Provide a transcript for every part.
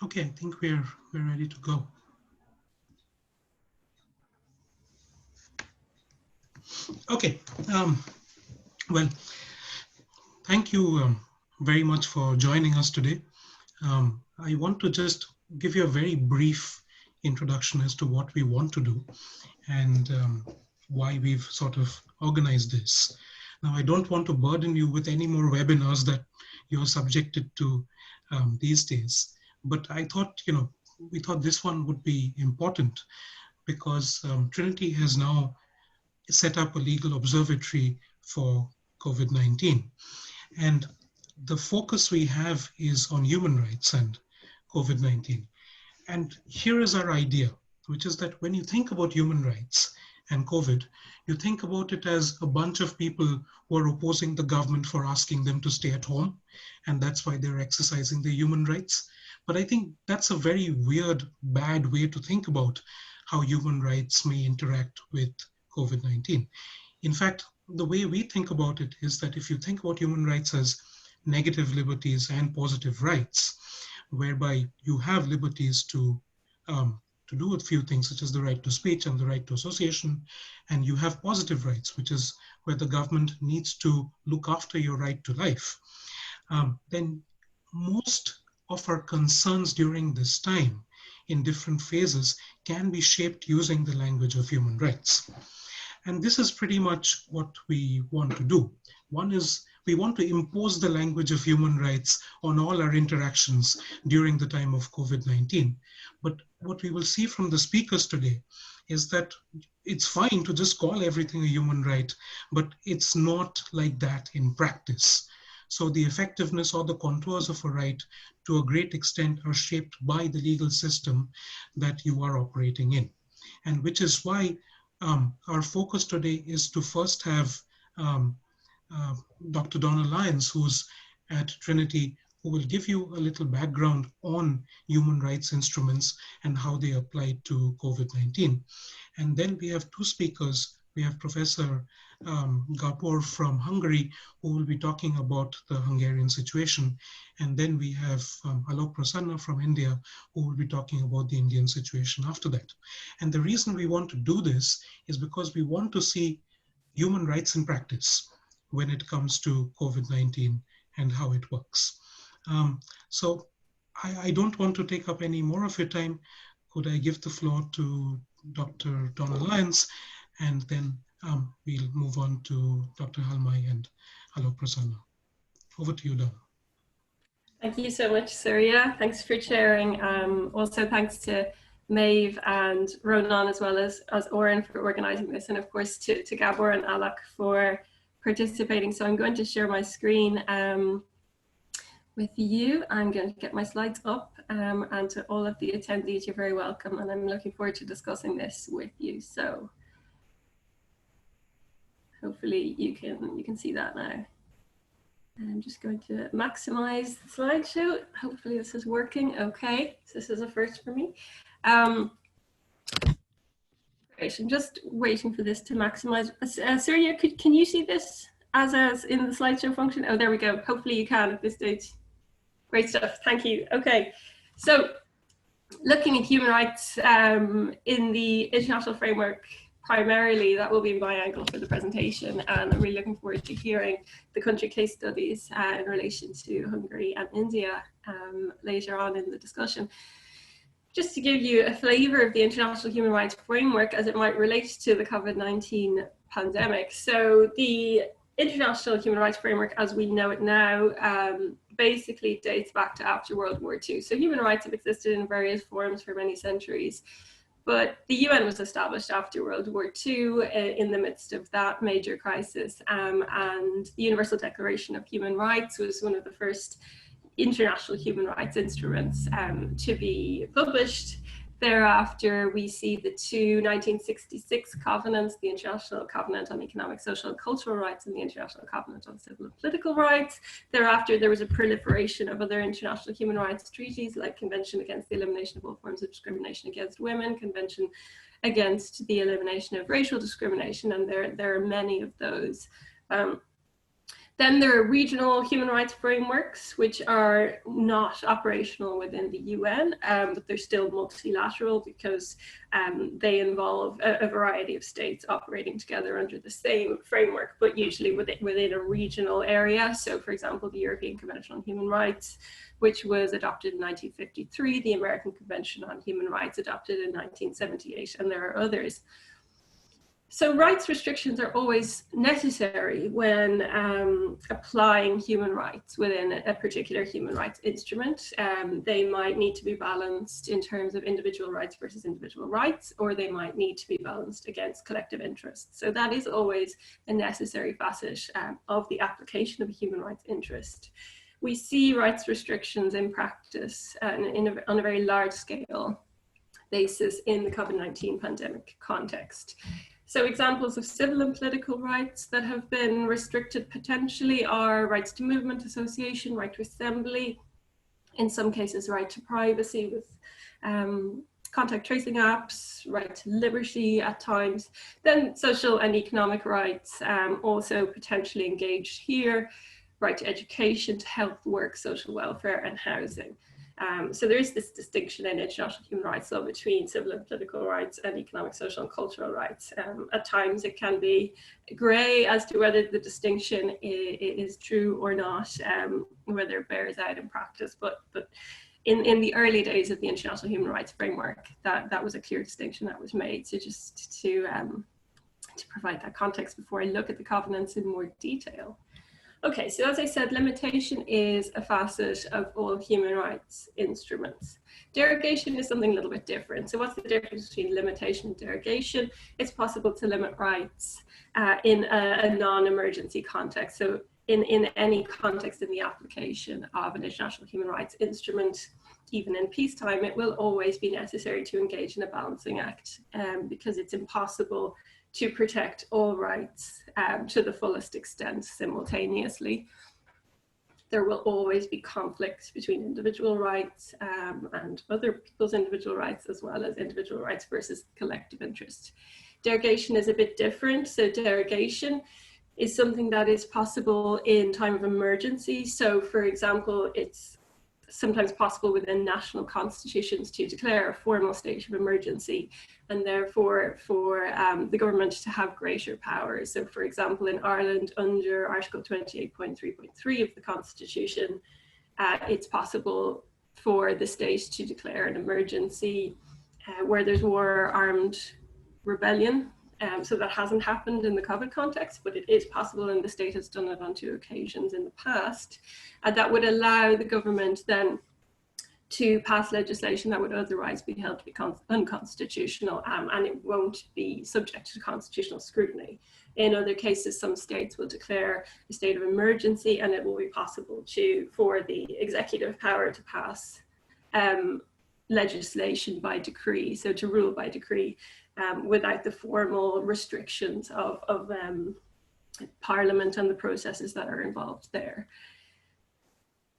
Okay, I think we're ready to go. Okay, well, thank you very much for joining us today. I want to just give you a very brief introduction as to what we want to do and why we've sort of organized this. Now, I don't want to burden you with any more webinars that you're subjected to these days, but I thought, we thought this one would be important because Trinity has now set up a legal observatory for COVID-19. And the focus we have is on human rights and COVID-19. And here is our idea, which is that when you think about human rights and COVID, you think about it as a bunch of people who are opposing the government for asking them to stay at home, and that's why they're exercising their human rights. But I think that's a very weird, bad way to think about how human rights may interact with COVID-19. In fact, the way we think about it is that if you think about human rights as negative liberties and positive rights, whereby you have liberties to do a few things, such as the right to speech and the right to association, and you have positive rights, which is where the government needs to look after your right to life, then most of our concerns during this time in different phases can be shaped using the language of human rights. And this is pretty much what we want to do. One is we want to impose the language of human rights on all our interactions during the time of COVID-19. But what we will see from the speakers today is that it's fine to just call everything a human right, but it's not like that in practice. So the effectiveness or the contours of a right to a great extent are shaped by the legal system that you are operating in. And which is why our focus today is to first have Dr. Donna Lyons, who's at Trinity, who will give you a little background on human rights instruments and how they apply to COVID-19. And then we have two speakers. We have Professor Gabor from Hungary, who will be talking about the Hungarian situation. And then we have Alok Prasanna from India, who will be talking about the Indian situation after that. And the reason we want to do this is because we want to see human rights in practice when it comes to COVID-19 and how it works. So I don't want to take up any more of your time. Could I give the floor to Dr. Donna Lyons, and then we'll move on to Dr. Halmai and Alok Prasanna. Over to you, Donna. Thank you so much, Surya. Thanks for chairing. Also, thanks to Maeve and Ronan, as well as Oren, for organizing this, and of course to Gabor and Alok for participating. So I'm going to share my screen with you. I'm going to get my slides up, and to all of the attendees, you're very welcome, and I'm looking forward to discussing this with you. So hopefully you can see that now. I'm just going to maximize the slideshow. Hopefully this is working. Okay, so this is a first for me. Great, I'm just waiting for this to maximize. Surya, can you see this as in the slideshow function? Oh, there we go. Hopefully you can at this stage. Great stuff, thank you. Okay, so looking at human rights in the international framework, primarily that will be my angle for the presentation, and I'm really looking forward to hearing the country case studies in relation to Hungary and India later on in the discussion. Just to give you a flavour of the international human rights framework as it might relate to the COVID-19 pandemic. So the international human rights framework as we know it now basically dates back to after World War II. So human rights have existed in various forms for many centuries. But the UN was established after World War II in the midst of that major crisis, and the Universal Declaration of Human Rights was one of the first international human rights instruments to be published. Thereafter, we see the two 1966 covenants, the International Covenant on Economic, Social and Cultural Rights and the International Covenant on Civil and Political Rights. Thereafter, there was a proliferation of other international human rights treaties like Convention Against the Elimination of All Forms of Discrimination Against Women, Convention Against the Elimination of Racial Discrimination, and there are many of those. Then there are regional human rights frameworks, which are not operational within the UN, but they're still multilateral because they involve a variety of states operating together under the same framework, but usually within a regional area. So, for example, the European Convention on Human Rights, which was adopted in 1953, the American Convention on Human Rights adopted in 1978, and there are others. So rights restrictions are always necessary when applying human rights within a particular human rights instrument. They might need to be balanced in terms of individual rights versus individual rights, or they might need to be balanced against collective interests. So that is always a necessary facet of the application of a human rights interest. We see rights restrictions in practice on a very large scale basis in the COVID-19 pandemic context. So examples of civil and political rights that have been restricted potentially are rights to movement, association, right to assembly, in some cases right to privacy with contact tracing apps, right to liberty at times. Then social and economic rights also potentially engaged here, right to education, to health, work, social welfare, and housing. So there is this distinction in international human rights law between civil and political rights and economic, social, and cultural rights. At times it can be grey as to whether the distinction is true or not, whether it bears out in practice. But in the early days of the international human rights framework, that was a clear distinction that was made. So just to provide that context before I look at the covenants in more detail. Okay, so as I said, limitation is a facet of all human rights instruments. Derogation is something a little bit different. So what's the difference between limitation and derogation? It's possible to limit rights in a non-emergency context. So in any context in the application of an international human rights instrument, even in peacetime, it will always be necessary to engage in a balancing act because it's impossible to protect all rights to the fullest extent simultaneously. There will always be conflicts between individual rights and other people's individual rights, as well as individual rights versus collective interest. Derogation is a bit different. So derogation is something that is possible in time of emergency. So for example, it's sometimes possible within national constitutions to declare a formal state of emergency, and therefore for the government to have greater powers. So for example, in Ireland, under Article 28.3.3 of the Constitution, it's possible for the state to declare an emergency where there's war or armed rebellion. So that hasn't happened in the COVID context, but it is possible, and the state has done it on 2 occasions in the past. And that would allow the government then to pass legislation that would otherwise be held to be unconstitutional, and it won't be subject to constitutional scrutiny. In other cases, some states will declare a state of emergency, and it will be possible for the executive power to pass legislation by decree, so to rule by decree, without the formal restrictions of Parliament and the processes that are involved there.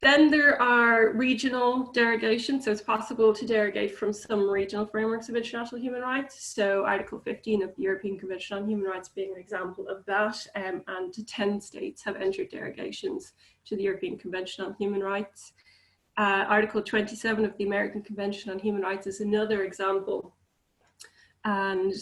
Then there are regional derogations, so it's possible to derogate from some regional frameworks of international human rights. So Article 15 of the European Convention on Human Rights being an example of that, and 10 states have entered derogations to the European Convention on Human Rights. Article 27 of the American Convention on Human Rights is another example, and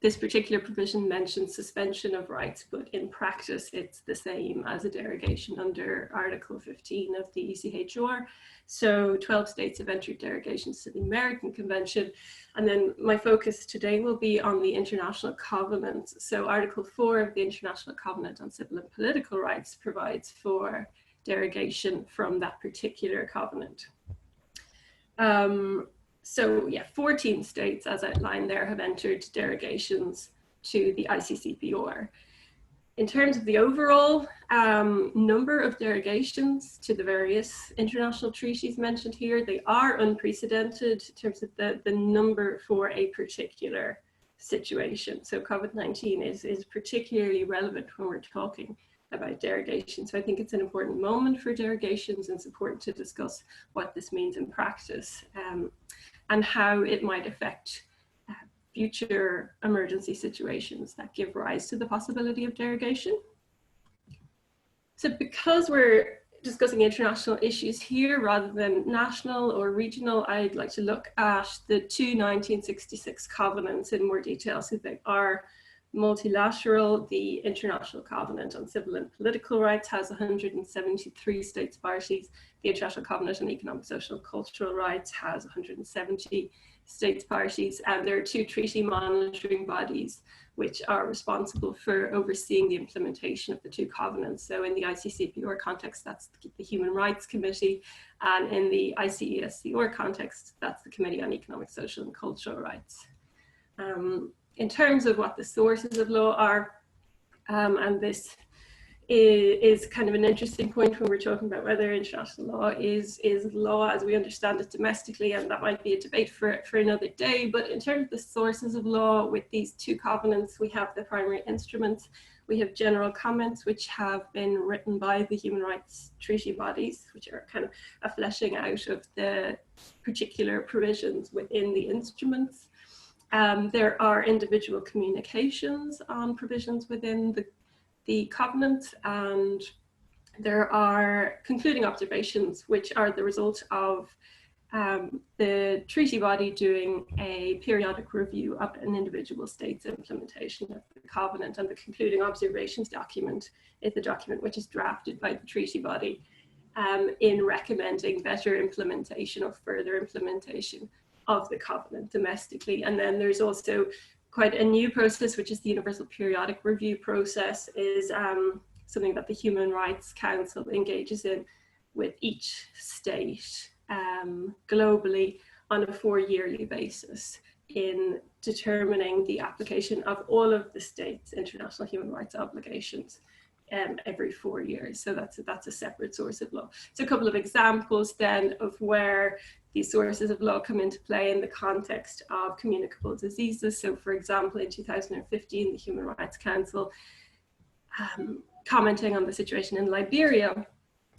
this particular provision mentions suspension of rights, but in practice it's the same as a derogation under Article 15 of the ECHR. So 12 states have entered derogations to the American Convention, and then my focus today will be on the international covenants. So Article 4 of the International Covenant on Civil and Political Rights provides for derogation from that particular covenant. So yeah, 14 states, as outlined there, have entered derogations to the ICCPR. In terms of the overall number of derogations to the various international treaties mentioned here, they are unprecedented in terms of the number for a particular situation. So COVID-19 is particularly relevant when we're talking about derogation. So I think it's an important moment for derogations, and it's important to discuss what this means in practice and how it might affect future emergency situations that give rise to the possibility of derogation. So because we're discussing international issues here rather than national or regional, I'd like to look at the two 1966 covenants in more detail. So they are multilateral. The International Covenant on Civil and Political Rights has 173 states parties. The International Covenant on Economic, Social, and Cultural Rights has 170 states parties. And there are two treaty monitoring bodies which are responsible for overseeing the implementation of the two covenants. So in the ICCPR context, that's the Human Rights Committee, and in the ICESCR context, that's the Committee on Economic, Social, and Cultural Rights. In terms of what the sources of law are, and this is kind of an interesting point when we're talking about whether international law is law as we understand it domestically, and that might be a debate for another day. But in terms of the sources of law with these two covenants, we have the primary instruments, we have general comments which have been written by the human rights treaty bodies, which are kind of a fleshing out of the particular provisions within the instruments. There are individual communications on provisions within the covenant, and there are concluding observations which are the result of the treaty body doing a periodic review of an individual state's implementation of the covenant, and the concluding observations document is the document which is drafted by the treaty body in recommending better implementation or further implementation of the covenant domestically. And then there's also quite a new process, which is the Universal Periodic Review process, is something that the Human Rights Council engages in with each state globally on a 4-yearly basis in determining the application of all of the states' international human rights obligations every 4 years. So that's a separate source of law. So a couple of examples then of where these sources of law come into play in the context of communicable diseases. So for example, in 2015, the Human Rights Council, commenting on the situation in Liberia,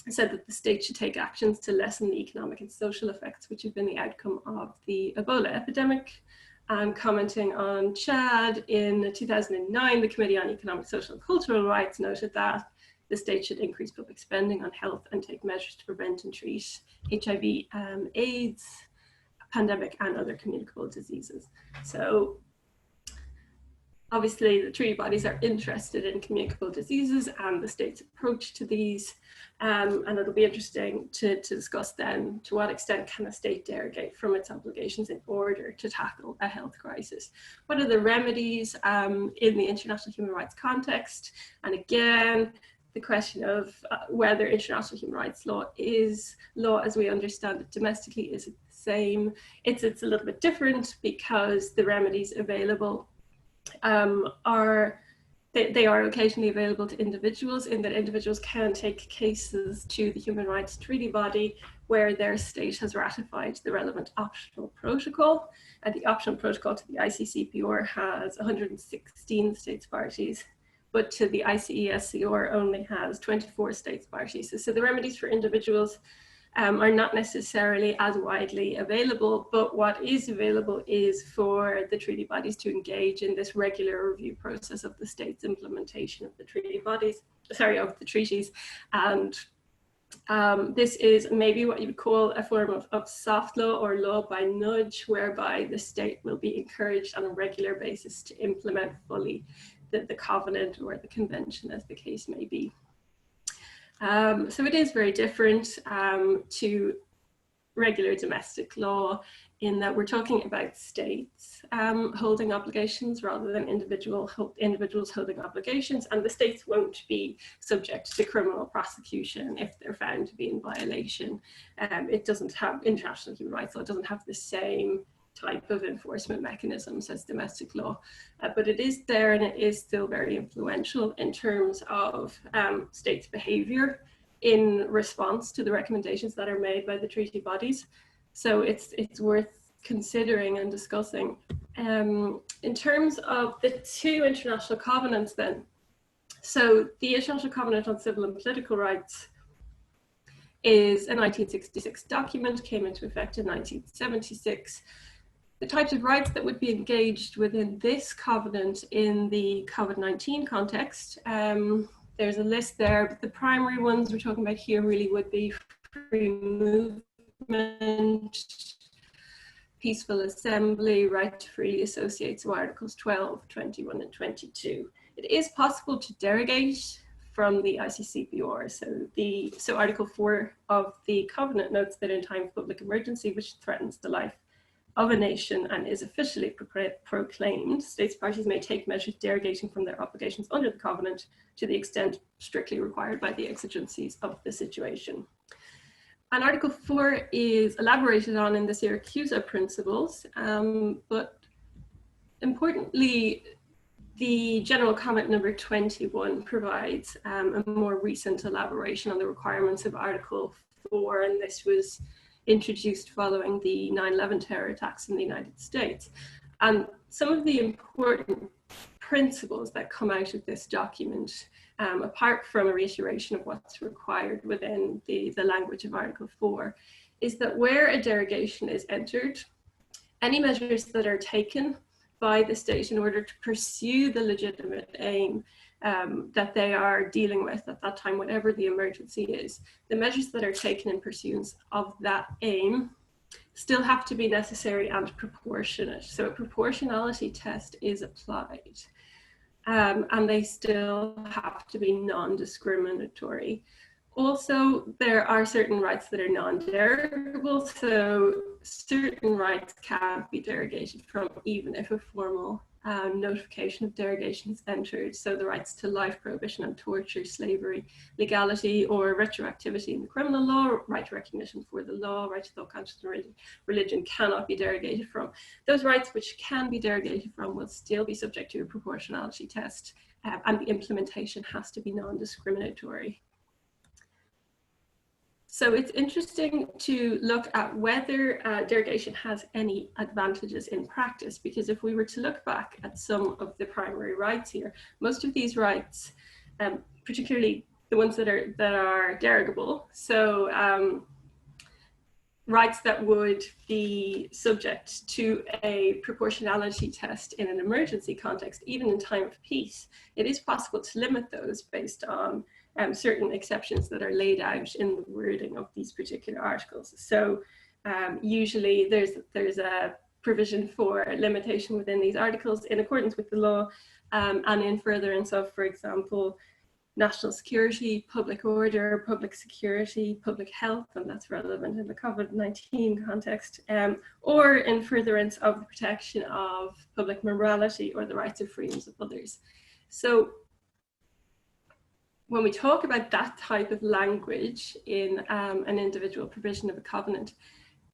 said that the state should take actions to lessen the economic and social effects which have been the outcome of the Ebola epidemic. And commenting on Chad in 2009, the Committee on Economic, Social and Cultural Rights noted that the state should increase public spending on health and take measures to prevent and treat HIV, AIDS, pandemic and other communicable diseases. So obviously the treaty bodies are interested in communicable diseases and the state's approach to these, and it'll be interesting to discuss then to what extent can a state derogate from its obligations in order to tackle a health crisis. What are the remedies in the international human rights context? And again, the question of whether international human rights law is law as we understand it domestically, is it the same? It's a little bit different because the remedies available they are occasionally available to individuals, in that individuals can take cases to the Human Rights Treaty Body where their state has ratified the relevant optional protocol. And the optional protocol to the ICCPR has 116 states parties, but to the ICESCR only has 24 states parties. So the remedies for individuals are not necessarily as widely available, but what is available is for the treaty bodies to engage in this regular review process of the state's implementation of the treaty bodies, of the treaties. And this is maybe what you would call a form of soft law or law by nudge, whereby the state will be encouraged on a regular basis to implement fully the covenant or the convention, as the case may be. So it is very different to regular domestic law in that we're talking about states holding obligations rather than individuals holding obligations, and the states won't be subject to criminal prosecution if they're found to be in violation. It doesn't have, international human rights law doesn't have the same type of enforcement mechanisms as domestic law, but it is there and it is still very influential in terms of states' behavior in response to the recommendations that are made by the treaty bodies. So it's worth considering and discussing. In terms of the two international covenants then, so the International Covenant on Civil and Political Rights is a 1966 document, came into effect in 1976. The types of rights that would be engaged within this covenant in the COVID-19 context, there's a list there, but the primary ones we're talking about here really would be free movement, peaceful assembly, right to freely associate, so Articles 12, 21 and 22. It is possible to derogate from the ICCPR. So Article 4 of the Covenant notes that in time of public emergency which threatens the life of a nation and is officially proclaimed, states parties may take measures derogating from their obligations under the Covenant to the extent strictly required by the exigencies of the situation. And Article 4 is elaborated on in the Syracuse Principles, but importantly, the General Comment number 21 provides a more recent elaboration on the requirements of Article 4, and this was introduced following the 9/11 terror attacks in the United States. And some of the important principles that come out of this document, apart from a reiteration of what's required within the language of Article 4, is that where a derogation is entered, any measures that are taken by the state in order to pursue the legitimate aim that they are dealing with at that time, whatever the emergency is, the measures that are taken in pursuance of that aim still have to be necessary and proportionate. So a proportionality test is applied, and they still have to be non-discriminatory. Also, there are certain rights that are non-derogable, so certain rights can't be derogated from even if a formal notification of derogation is entered. So the rights to life, prohibition and torture, slavery, legality or retroactivity in the criminal law, right to recognition for the law, right to thought, conscience and religion cannot be derogated from. Those rights which can be derogated from will still be subject to a proportionality test, and the implementation has to be non-discriminatory. So it's interesting to look at whether derogation has any advantages in practice, because if we were to look back at some of the primary rights here, most of these rights, particularly the ones that are derogable, so rights that would be subject to a proportionality test in an emergency context, even in time of peace, it is possible to limit those based on certain exceptions that are laid out in the wording of these particular articles. So usually there's a provision for limitation within these articles in accordance with the law, and in furtherance of, for example, national security, public order, public security, public health, and that's relevant in the COVID-19 context, or in furtherance of the protection of public morality or the rights or freedoms of others. So when we talk about that type of language in an individual provision of a covenant,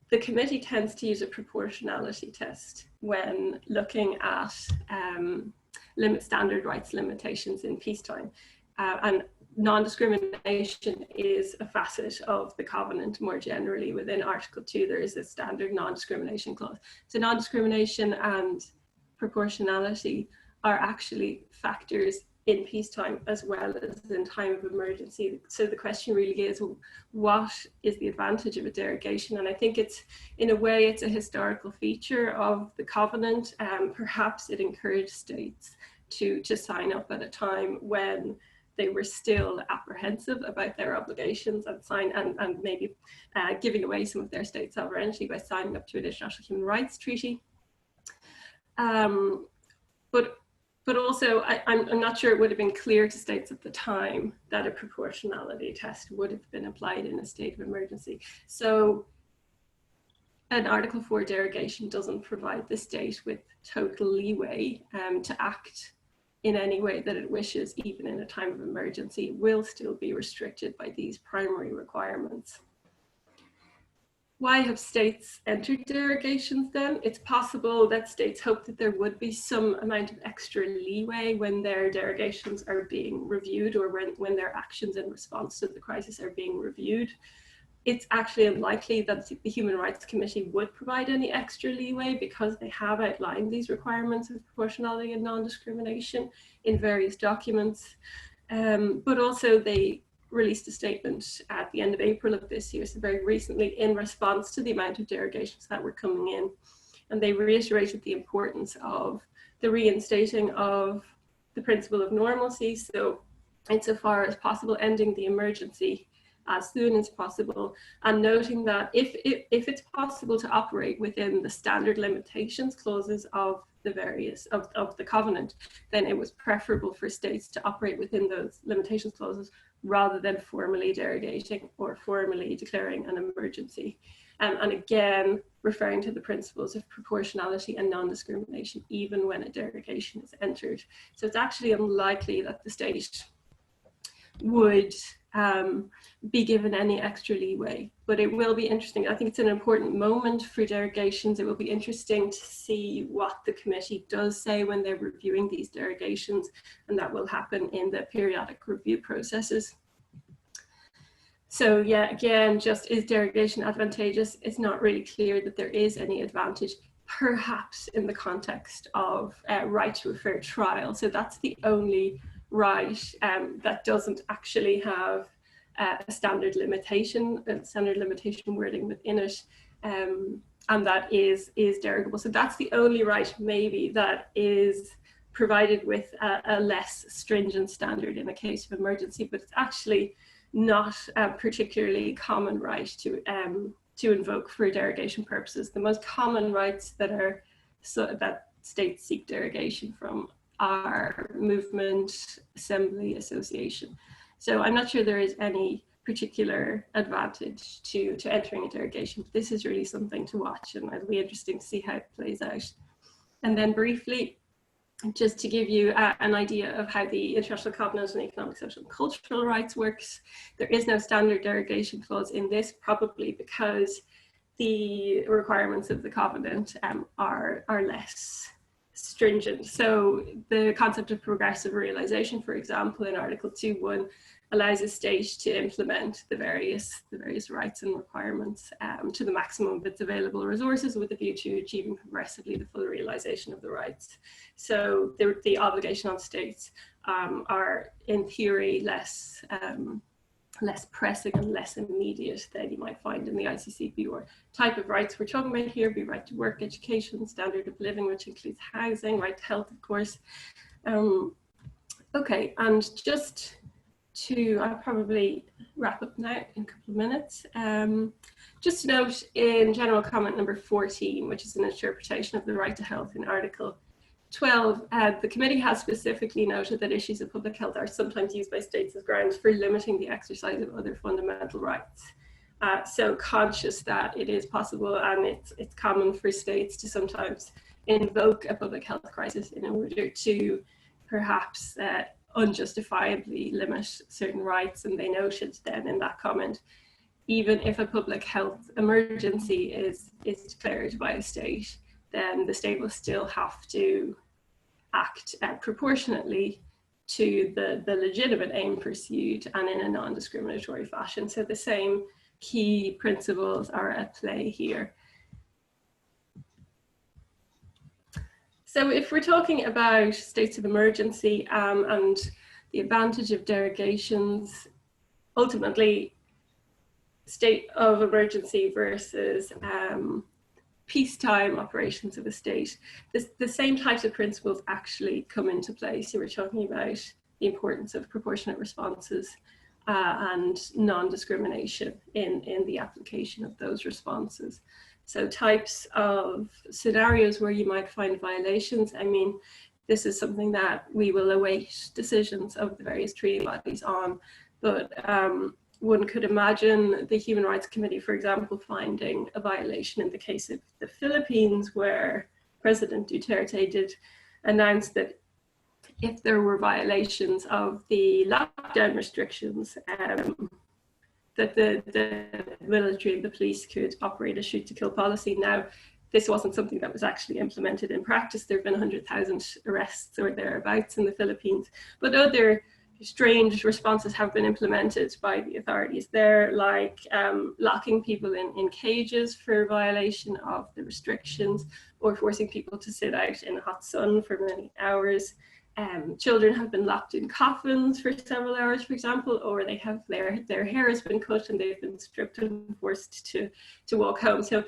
the committee tends to use a proportionality test when looking at standard rights limitations in peacetime. And non-discrimination is a facet of the covenant more generally. Within Article 2, there is a standard non-discrimination clause. So non-discrimination and proportionality are actually factors in peacetime as well as in time of emergency. So the question really is, what is the advantage of a derogation? And I think it's, in a way, it's a historical feature of the covenant. Perhaps it encouraged states to sign up at a time when they were still apprehensive about their obligations and maybe giving away some of their state sovereignty by signing up to an international human rights treaty. But also, I'm not sure it would have been clear to states at the time that a proportionality test would have been applied in a state of emergency. So an Article 4 derogation doesn't provide the state with total leeway to act in any way that it wishes, even in a time of emergency. It will still be restricted by these primary requirements. Why have states entered derogations then? It's possible that states hope that there would be some amount of extra leeway when their derogations are being reviewed, or when their actions in response to the crisis are being reviewed. It's actually unlikely that the Human Rights Committee would provide any extra leeway, because they have outlined these requirements of proportionality and non-discrimination in various documents. But also they released a statement at the end of April of this year, so very recently, in response to the amount of derogations that were coming in. And they reiterated the importance of the reinstating of the principle of normalcy. So insofar as possible, ending the emergency as soon as possible, and noting that if it's possible to operate within the standard limitations clauses of the various of the covenant, then it was preferable for states to operate within those limitations clauses rather than formally derogating or formally declaring an emergency. And again, referring to the principles of proportionality and non-discrimination, even when a derogation is entered. So it's actually unlikely that the state would be given any extra leeway, but it will be interesting. I think it's an important moment for derogations. It will be interesting to see what the committee does say when they're reviewing these derogations, and that will happen in the periodic review processes. So yeah, again, just is derogation advantageous? It's not really clear that there is any advantage, perhaps in the context of right to a fair trial. So that's the only right that doesn't actually have a standard limitation wording within it, and that is derogable. So that's the only right maybe that is provided with a less stringent standard in a case of emergency, but it's actually not a particularly common right to invoke for derogation purposes. The most common rights that states seek derogation from are movement, assembly, association. So I'm not sure there is any particular advantage to entering a derogation. This is really something to watch, and it'll be interesting to see how it plays out. And then briefly, just to give you an idea of how the International Covenant on Economic, Social and Cultural Rights works, there is no standard derogation clause in this, probably because the requirements of the covenant are less stringent. So the concept of progressive realization, for example, in Article 2.1 allows a state to implement the various rights and requirements to the maximum of its available resources with a view to achieving progressively the full realization of the rights. So the obligation on states are in theory less pressing and less immediate than you might find in the ICCP. Or type of rights we're talking about here be right to work, education, standard of living, which includes housing, right to health, of course. Okay, and just to, I'll probably wrap up now in a couple of minutes. Just to note in general comment number 14, which is an interpretation of the right to health in Article 12, the committee has specifically noted that issues of public health are sometimes used by states as grounds for limiting the exercise of other fundamental rights. So conscious that it is possible and it's common for states to sometimes invoke a public health crisis in order to perhaps unjustifiably limit certain rights, and they noted then in that comment, even if a public health emergency is declared by a state, then the state will still have to act proportionately to the legitimate aim pursued and in a non-discriminatory fashion. So the same key principles are at play here. So if we're talking about states of emergency and the advantage of derogations, ultimately state of emergency versus peacetime operations of a state, the same types of principles actually come into play. So we're talking about the importance of proportionate responses and non-discrimination in the application of those responses. So types of scenarios where you might find violations, I mean, this is something that we will await decisions of the various treaty bodies on, but one could imagine the Human Rights Committee, for example, finding a violation in the case of the Philippines, where President Duterte did announce that if there were violations of the lockdown restrictions, that the military and the police could operate a shoot-to-kill policy. Now, this wasn't something that was actually implemented in practice. There have been 100,000 arrests or thereabouts in the Philippines, but other strange responses have been implemented by the authorities there, like locking people in cages for violation of the restrictions, or forcing people to sit out in the hot sun for many hours. Children have been locked in coffins for several hours, for example, or they have their hair has been cut and they've been stripped and forced to walk home. So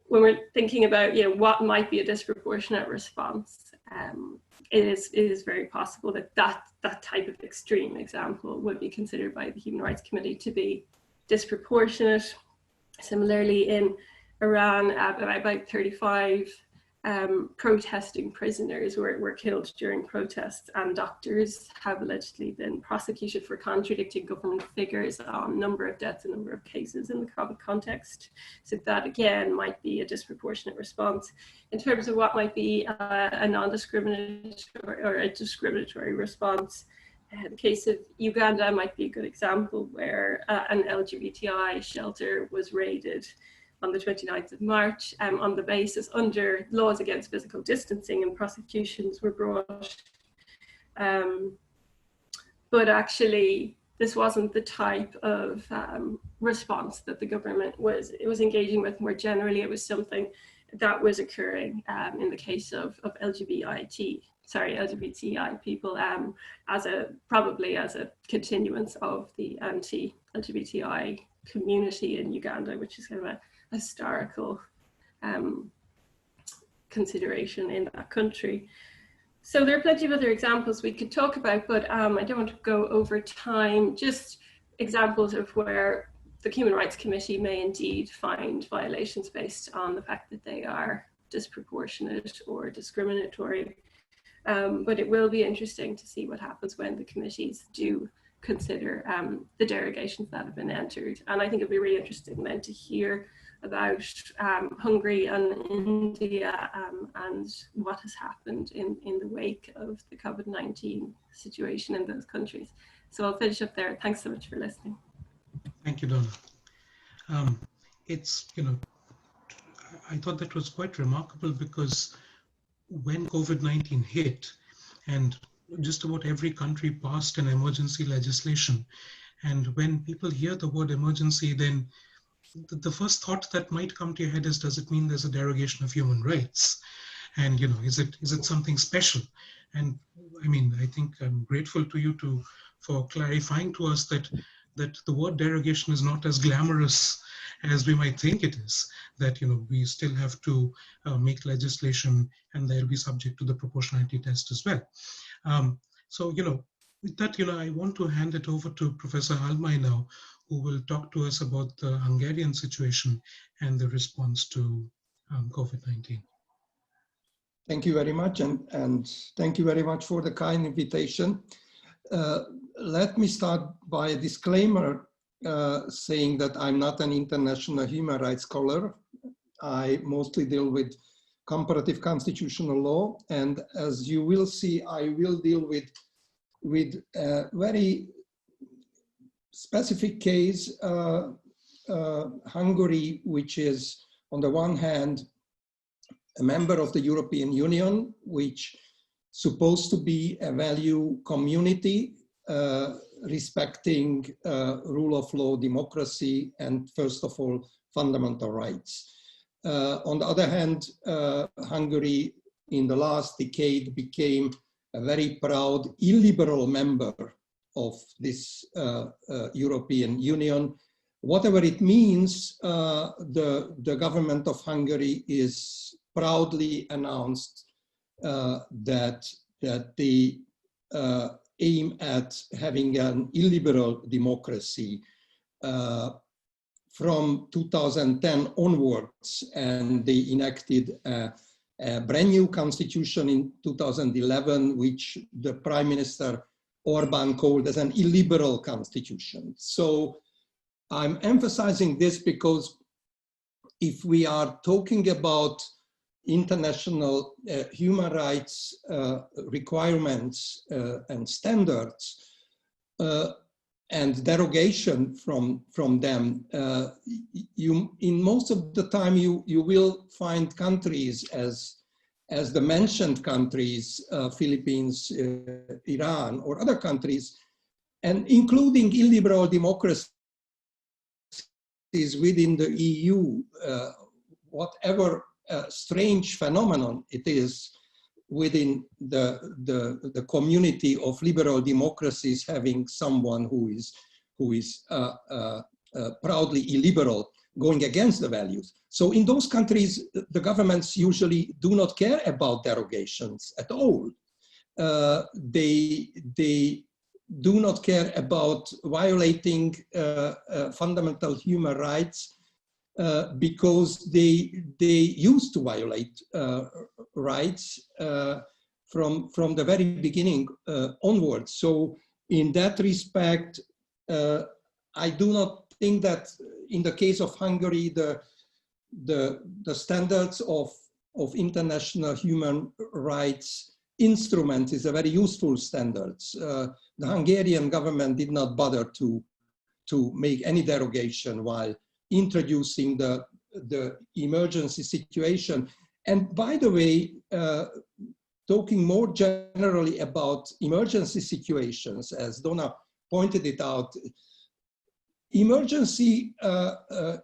when we're thinking about what might be a disproportionate response, it is very possible that type of extreme example would be considered by the Human Rights Committee to be disproportionate. Similarly, in Iran, about 35 protesting prisoners were killed during protests, and doctors have allegedly been prosecuted for contradicting government figures on number of deaths and number of cases in the COVID context. So that again might be a disproportionate response. In terms of what might be a non-discriminatory or a discriminatory response, the case of Uganda might be a good example, where an LGBTI shelter was raided on the 29th of March on the basis under laws against physical distancing, and prosecutions were brought. But actually, this wasn't the type of response that the government was engaging with. More generally, it was something that was occurring in the case of LGBTI people probably as a continuance of the anti-LGBTI community in Uganda, which is kind of a historical consideration in that country. So there are plenty of other examples we could talk about, but I don't want to go over time. Just examples of where the Human Rights Committee may indeed find violations based on the fact that they are disproportionate or discriminatory. But it will be interesting to see what happens when the committees do consider the derogations that have been entered. And I think it'd be really interesting then to hear about Hungary and India and what has happened in the wake of the COVID-19 situation in those countries. So I'll finish up there. Thanks so much for listening. Thank you, Donna. It's, I thought that was quite remarkable, because when COVID-19 hit and just about every country passed an emergency legislation, and when people hear the word emergency, then the first thought that might come to your head is, does it mean there's a derogation of human rights? And is it something special? And I mean, I think I'm grateful to you for clarifying to us that the word derogation is not as glamorous as we might think it is, that we still have to make legislation, and they'll be subject to the proportionality test as well. So with that, I want to hand it over to Professor Halmai now, who will talk to us about the Hungarian situation and the response to COVID-19. Thank you very much, and thank you very much for the kind invitation. Let me start by a disclaimer saying that I'm not an international human rights scholar. I mostly deal with comparative constitutional law, and as you will see, I will deal with a very specific case, Hungary, which is on the one hand a member of the European Union, which supposed to be a value community, respecting rule of law, democracy, and first of all, fundamental rights. On the other hand, Hungary in the last decade became a very proud illiberal member of this European Union. Whatever it means, the government of Hungary is proudly announced that they aim at having an illiberal democracy from 2010 onwards, and they enacted a brand new constitution in 2011, which the Prime Minister Orbán called as an illiberal constitution. So I'm emphasizing this because if we are talking about international human rights requirements and standards and derogation from them, in most of the time you will find countries as the mentioned countries, Philippines, Iran, or other countries, and including illiberal democracies within the EU, whatever strange phenomenon it is within the community of liberal democracies, having someone who is proudly illiberal. going against the values. So in those countries, the governments usually do not care about derogations at all. They do not care about violating fundamental human rights because they used to violate rights from the very beginning onwards. So in that respect, I do not think that in the case of Hungary, the standards of international human rights instrument is a very useful standards. The Hungarian government did not bother to make any derogation while introducing the emergency situation. And by the way, talking more generally about emergency situations, as Donna pointed it out, emergency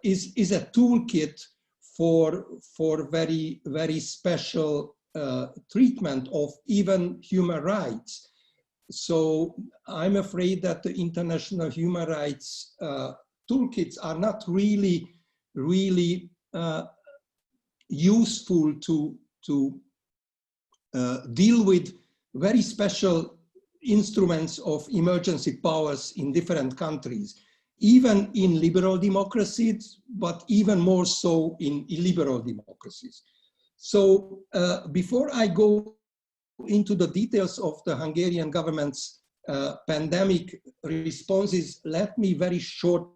is a toolkit for very, very special treatment of even human rights. So I'm afraid that the international human rights toolkits are not really useful to deal with very special instruments of emergency powers in different countries, even in liberal democracies, but even more so in illiberal democracies. So before I go into the details of the Hungarian government's pandemic responses, let me very shortly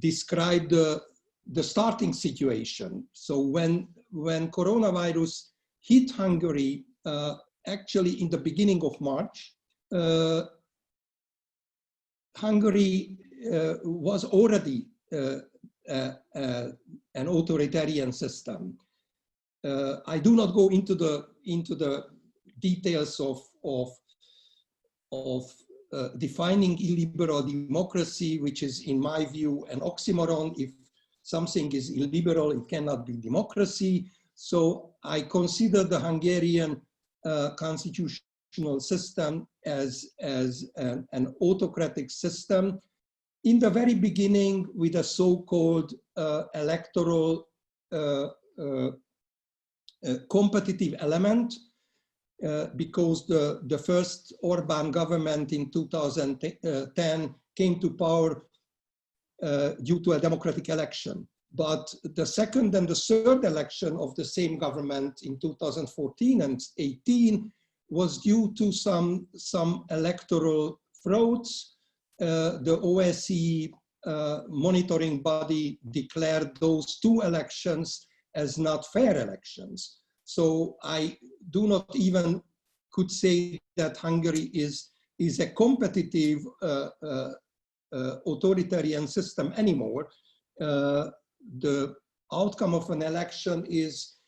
describe the starting situation. So when coronavirus hit Hungary, actually in the beginning of March, Hungary was already an authoritarian system. I do not go into the details of defining illiberal democracy, which is, in my view, an oxymoron. If something is illiberal, it cannot be democracy. So I consider the Hungarian constitutional system as an autocratic system. In the very beginning, with a so-called electoral competitive element, because the first Orbán government in 2010 came to power due to a democratic election. But the second and the third election of the same government in 2014 and 18 was due to some electoral frauds. The OSCE monitoring body declared those two elections as not fair elections. So I do not even could say that Hungary is a competitive authoritarian system anymore. The outcome of an election is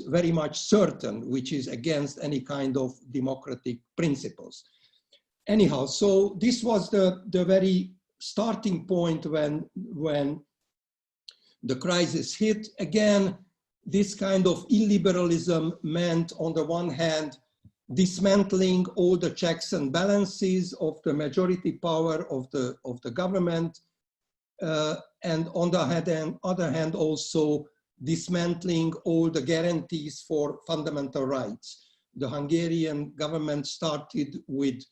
very much certain, which is against any kind of democratic principles. Anyhow, so this was the very starting point when the crisis hit. Again, this kind of illiberalism meant, on the one hand, dismantling all the checks and balances of the majority power of the government, and on the other hand, also dismantling all the guarantees for fundamental rights. The Hungarian government started with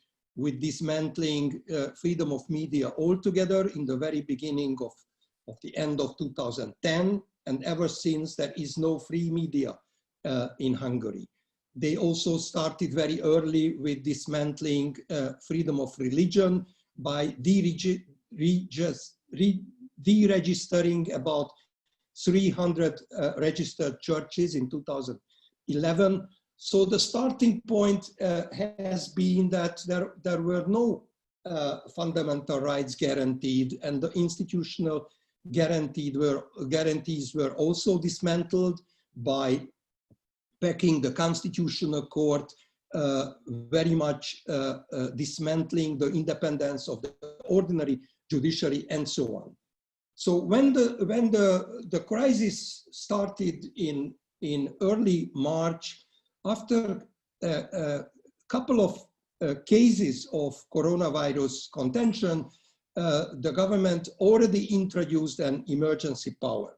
dismantling freedom of media altogether in the very beginning of the end of 2010, and ever since there is no free media in Hungary. They also started very early with dismantling freedom of religion by deregistering about 300 registered churches in 2011. So the starting point has been that there were no fundamental rights guaranteed, and the institutional guarantees were also dismantled by packing the Constitutional Court, very much dismantling the independence of the ordinary judiciary, and so on. So when the crisis started in early March, after a couple of cases of coronavirus contention, the government already introduced an emergency power.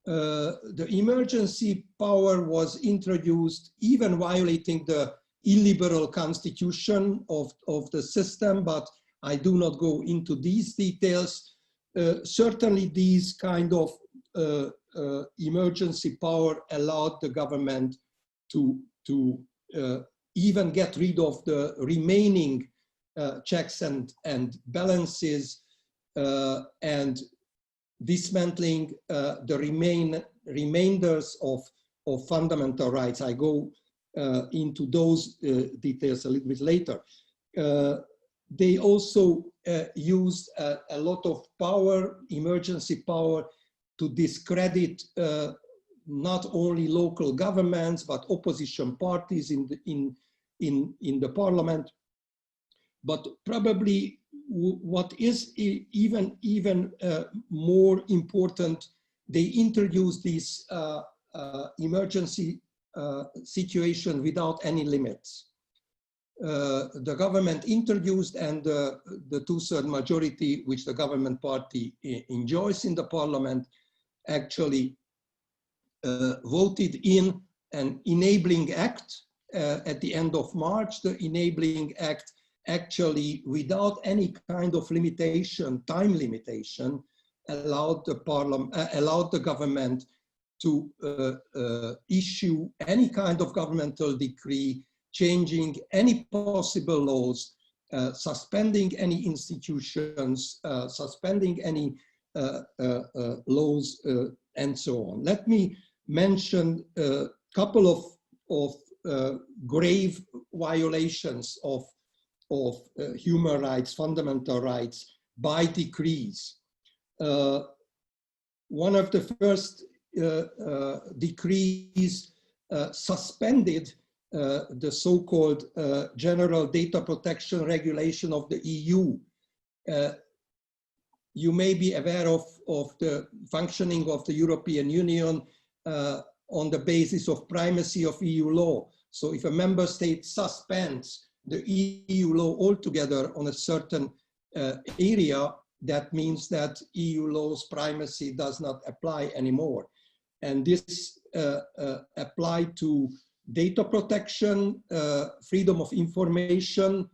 The emergency power was introduced even violating the illiberal constitution of the system, but I do not go into these details. Certainly these kind of emergency power allowed the government to even get rid of the remaining checks and balances and dismantling the remainders of fundamental rights. I go into those details a little bit later. They also used a lot of power, emergency power, to discredit not only local governments but opposition parties in the parliament. But probably what is even more important, they introduced this emergency situation without any limits. The government introduced, and the 2/3 majority which the government party enjoys in the parliament actually voted in an enabling act at the end of March. The enabling act actually, without any kind of limitation, time limitation, allowed the government to issue any kind of governmental decree, changing any possible laws, suspending any institutions, suspending any laws, and so on. Let me mention a couple of grave violations of human rights, fundamental rights by decrees. One of the first decrees suspended the so-called General Data Protection Regulation of the EU. You may be aware of the functioning of the European Union on the basis of primacy of EU law. So if a member state suspends the EU law altogether on a certain area, that means that EU law's primacy does not apply anymore. And this applied to data protection, freedom of information,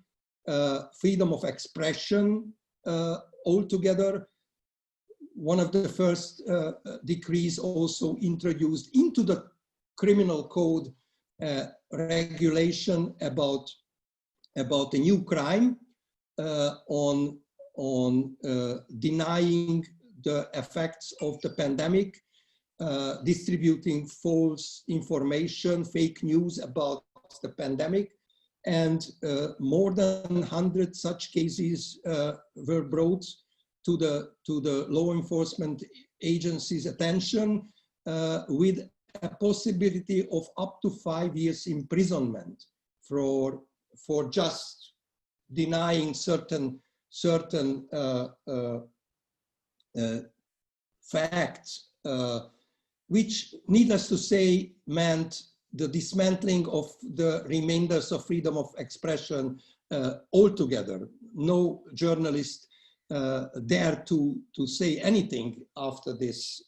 freedom of expression altogether. One of the first decrees also introduced into the criminal code regulation about a new crime on denying the effects of the pandemic, distributing false information, fake news about the pandemic, and more than 100 such cases were brought to the law enforcement agencies' attention with a possibility of up to 5 years imprisonment for just denying certain facts, which, needless to say, meant the dismantling of the remainders of freedom of expression altogether. No journalist dared to say anything after this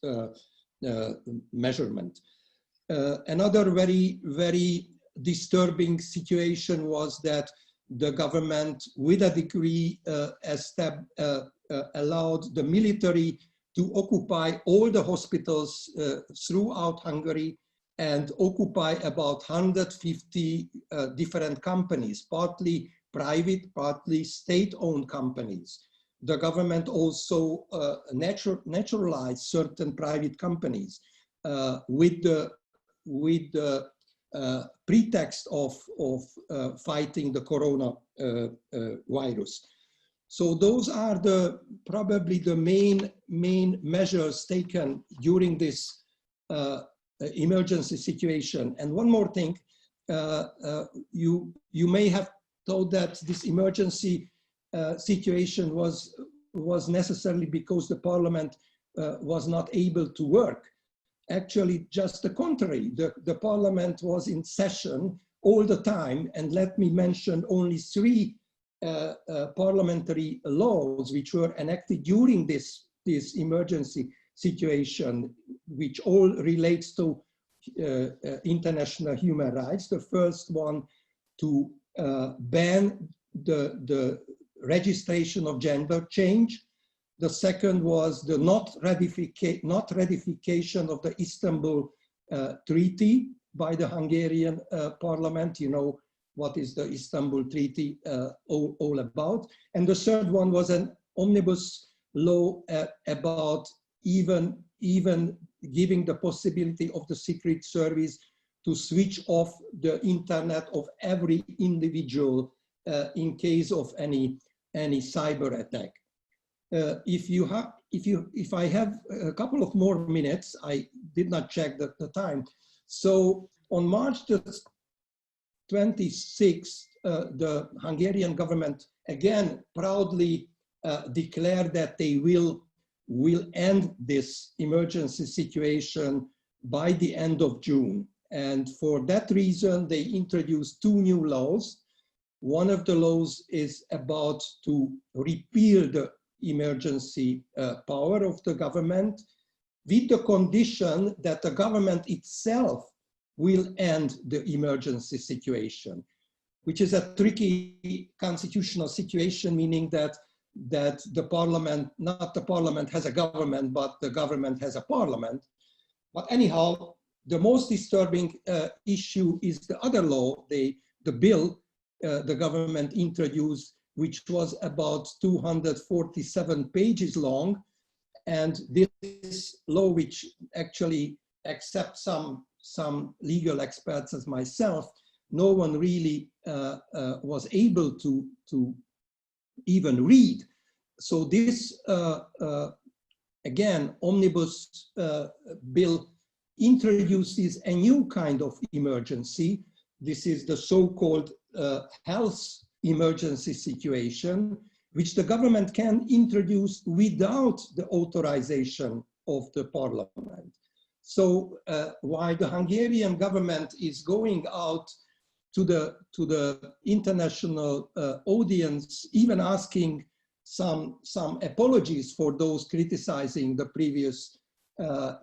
measurement. Another very, very disturbing situation was that the government, with a decree, allowed the military to occupy all the hospitals throughout Hungary and occupy about 150 different companies, partly private, partly state-owned companies. The government also naturalized certain private companies with the pretext of fighting the corona virus. So those are probably the main measures taken during this emergency situation. And one more thing, you may have thought that this emergency situation was necessarily because the parliament was not able to work. Actually, just the contrary. The parliament was in session all the time, and let me mention only 3 parliamentary laws which were enacted during this emergency situation, which all relates to international human rights. The first one to ban the registration of gender change. The second was the not ratification of the Istanbul Treaty by the Hungarian parliament. You know what is the Istanbul Treaty all about. And the third one was an omnibus law about even giving the possibility of the Secret Service to switch off the internet of every individual in case of any cyber attack. If I have a couple of more minutes, I did not check the time. So on March the 26th, the Hungarian government again proudly declared that they will end this emergency situation by the end of June. And for that reason, they introduced two new laws. One of the laws is about to repeal the emergency power of the government, with the condition that the government itself will end the emergency situation, which is a tricky constitutional situation, meaning that the parliament, not the parliament has a government, but the government has a parliament. But anyhow, the most disturbing issue is the other law, the bill the government introduced, which was about 247 pages long. And this law, which actually, except some legal experts as myself, no one really was able to even read. So this, again, omnibus bill introduces a new kind of emergency. This is the so-called health emergency situation, which the government can introduce without the authorization of the parliament. So while the Hungarian government is going out to the international audience, even asking some apologies for those criticizing the previous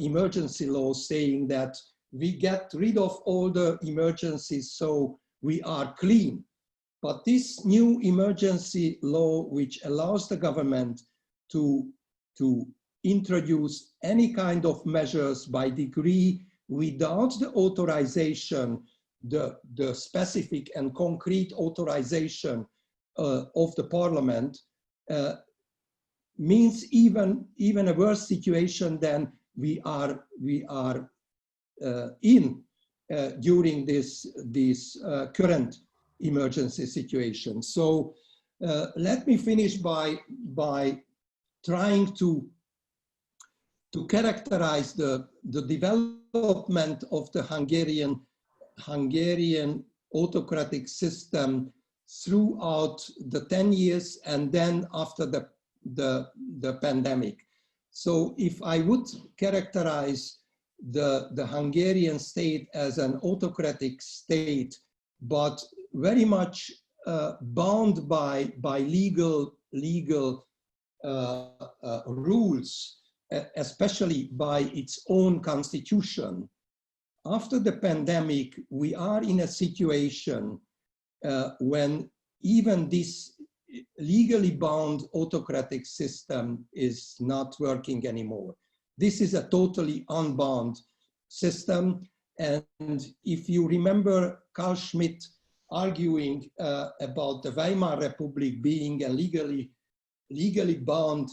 emergency laws, saying that we get rid of all the emergencies, so we are clean. But this new emergency law, which allows the government to introduce any kind of measures by decree without the authorization, the specific and concrete authorization of the parliament, means even a worse situation than we are in during this current emergency situation. So let me finish by trying to characterize the development of the Hungarian autocratic system throughout the 10 years and then after the pandemic. So if I would characterize the Hungarian state as an autocratic state, but very much bound by legal rules, especially by its own constitution. After the pandemic, we are in a situation when even this legally bound autocratic system is not working anymore. This is a totally unbound system. And if you remember Carl Schmitt arguing about the Weimar Republic being a legally bound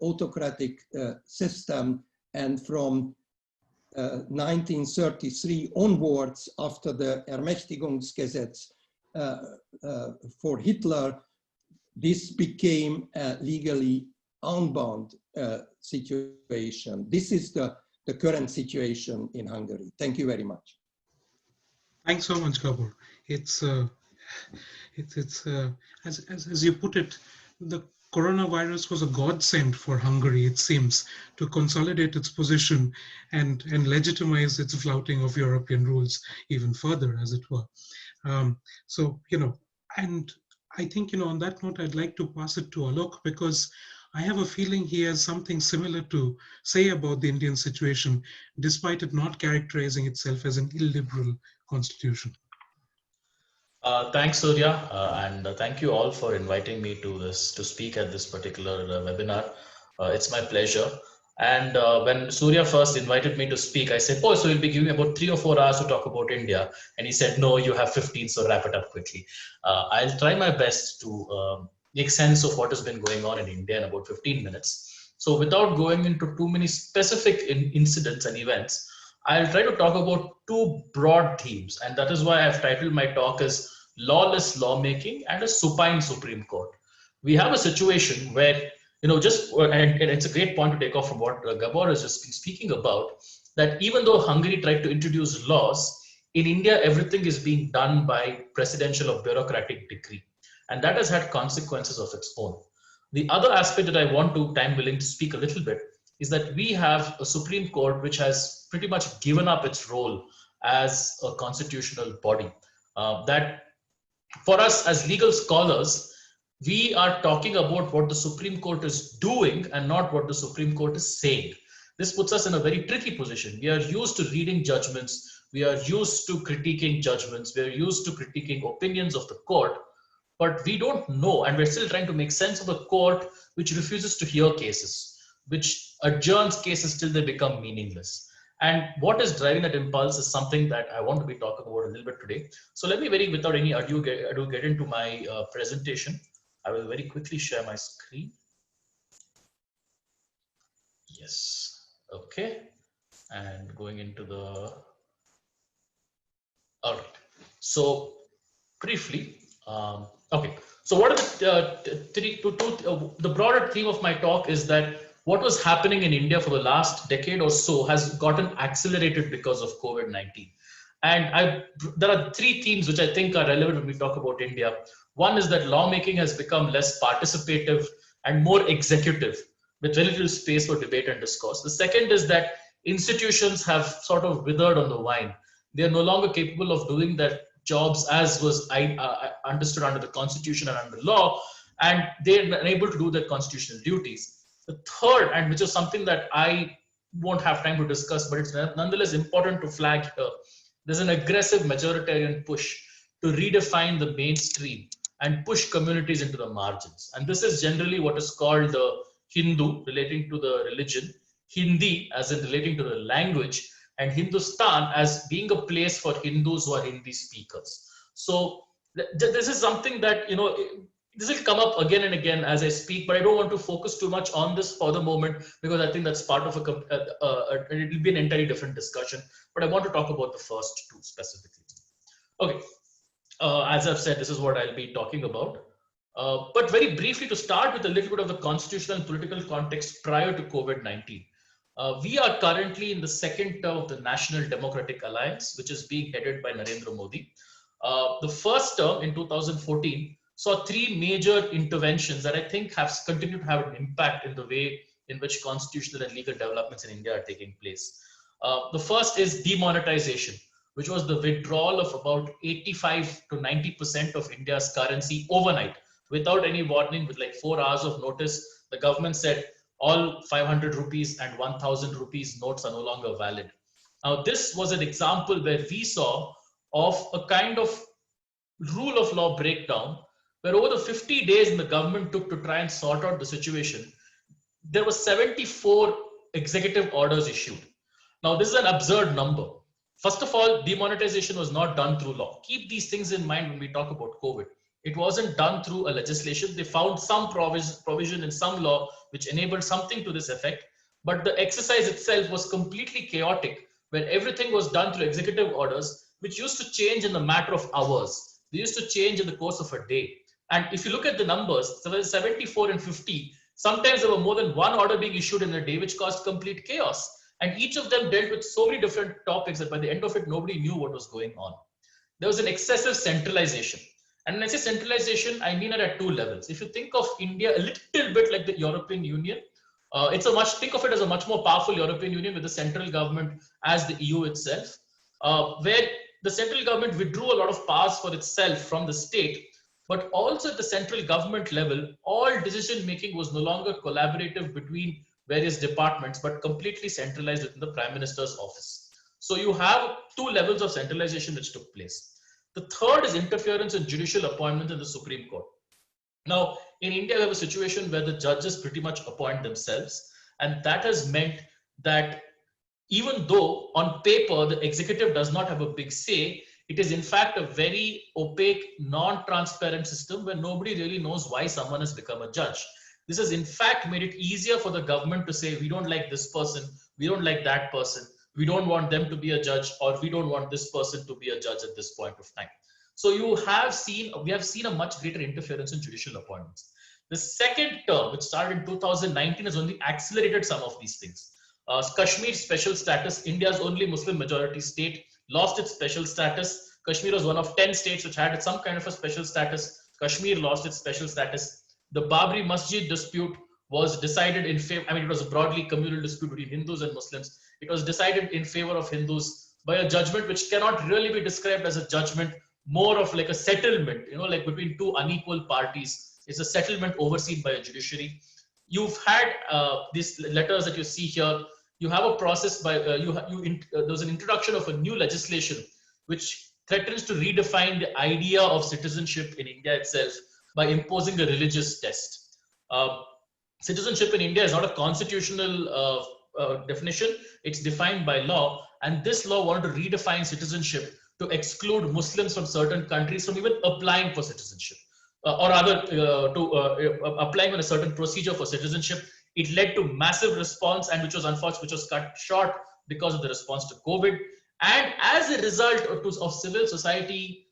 autocratic system, and from 1933 onwards, after the Ermächtigungsgesetz for Hitler, this became a legally unbound situation. This is the current situation in Hungary. Thank you very much. Thanks so much, Gabor. It's as you put it, the coronavirus was a godsend for Hungary, it seems, to consolidate its position and legitimize its flouting of European rules even further, as it were. So, you know, and I think, on that note, I'd like to pass it to Alok, because I have a feeling he has something similar to say about the Indian situation, despite it not characterizing itself as an illiberal constitution. Thanks, Surya, and thank you all for inviting me to speak at this particular webinar. It's my pleasure. And when Surya first invited me to speak, I said, "Oh, so you'll be giving about 3 or 4 hours to talk about India." And he said, "No, you have 15, so wrap it up quickly." I'll try my best to make sense of what has been going on in India in about 15 minutes. So, without going into too many specific incidents and events, I'll try to talk about two broad themes, and that is why I've titled my talk as Lawless Lawmaking and a Supine Supreme Court. We have a situation where, and it's a great point to take off from what Gabor is just speaking about, that even though Hungary tried to introduce laws, in India, everything is being done by presidential or bureaucratic decree. And that has had consequences of its own. The other aspect that I want to, time willing, to speak a little bit is that we have a Supreme Court which has pretty much given up its role as a constitutional body. That for us as legal scholars, we are talking about what the Supreme Court is doing and not what the Supreme Court is saying. This puts us in a very tricky position. We are used to reading judgments. We are used to critiquing judgments. We are used to critiquing opinions of the court. But we don't know, and we're still trying to make sense of a court which refuses to hear cases, which adjourns cases till they become meaningless. And what is driving that impulse is something that I want to be talking about a little bit today. So let me without any ado, get into my presentation. I will very quickly share my screen. Yes, okay. And going into the, all right. So briefly, okay. So what are the broader theme of my talk is that what was happening in India for the last decade or so has gotten accelerated because of COVID-19. And there are three themes which I think are relevant when we talk about India. One is that lawmaking has become less participative and more executive, with very little space for debate and discourse. The second is that institutions have sort of withered on the vine. They are no longer capable of doing their jobs as was understood under the Constitution and under law, and they're unable to do their constitutional duties. The third, and which is something that I won't have time to discuss, but it's nonetheless important to flag here, there's an aggressive majoritarian push to redefine the mainstream and push communities into the margins. And this is generally what is called the Hindu, relating to the religion, Hindi as in relating to the language, and Hindustan as being a place for Hindus who are Hindi speakers. So this is something that, this will come up again and again as I speak, but I don't want to focus too much on this for the moment, because I think that's part of it will be an entirely different discussion. But I want to talk about the first two specifically. Okay, as I've said, this is what I'll be talking about. But very briefly, to start with a little bit of the constitutional and political context prior to COVID-19. We are currently in the second term of the National Democratic Alliance, which is being headed by Narendra Modi. The first term in 2014 saw three major interventions that I think have continued to have an impact in the way in which constitutional and legal developments in India are taking place. The first is demonetization, which was the withdrawal of about 85 to 90% of India's currency overnight, without any warning, with like 4 hours of notice. The government said all 500 rupees and 1000 rupees notes are no longer valid. Now, this was an example where we saw of a kind of rule of law breakdown, where over the 50 days the government took to try and sort out the situation, there were 74 executive orders issued. Now, this is an absurd number. First of all, demonetization was not done through law. Keep these things in mind when we talk about COVID. It wasn't done through a legislation. They found some provision in some law which enabled something to this effect, but the exercise itself was completely chaotic, where everything was done through executive orders, which used to change in the matter of hours. They used to change in the course of a day. And if you look at the numbers, so 74 and 50, sometimes there were more than one order being issued in a day, which caused complete chaos. And each of them dealt with so many different topics that by the end of it, nobody knew what was going on. There was an excessive centralization. And when I say centralization, I mean it at two levels. If you think of India a little bit like the European Union, think of it as a much more powerful European Union with the central government as the EU itself, where the central government withdrew a lot of powers for itself from the state. but also at the central government level, all decision making was no longer collaborative between various departments, but completely centralized within the Prime Minister's office. So you have two levels of centralization which took place. The third is interference in judicial appointments in the Supreme Court. Now, in India, we have a situation where the judges pretty much appoint themselves, and that has meant that even though on paper the executive does not have a big say, it is in fact a very opaque, non-transparent system where nobody really knows why someone has become a judge. This has in fact made it easier for the government to say, we don't like this person, we don't like that person, we don't want them to be a judge, or we don't want this person to be a judge at this point of time. So we have seen a much greater interference in judicial appointments. The second term, which started in 2019, has only accelerated some of these things. Kashmir's special status, India's only Muslim majority state, lost its special status. Kashmir was one of 10 states which had some kind of a special status. Kashmir lost its special status. The Babri Masjid dispute was decided in favor, it was a broadly communal dispute between Hindus and Muslims. It was decided in favor of Hindus by a judgment which cannot really be described as a judgment, more of like a settlement, like between two unequal parties. It's a settlement overseen by a judiciary. You've had these letters that you see here. You have a process by, there's an introduction of a new legislation which threatens to redefine the idea of citizenship in India itself by imposing a religious test. Citizenship in India is not a constitutional definition, it's defined by law, and this law wanted to redefine citizenship to exclude Muslims from certain countries from even applying for citizenship, or rather applying on a certain procedure for citizenship. It led to massive response, and which was unfortunate, which was cut short because of the response to COVID. And as a result of civil society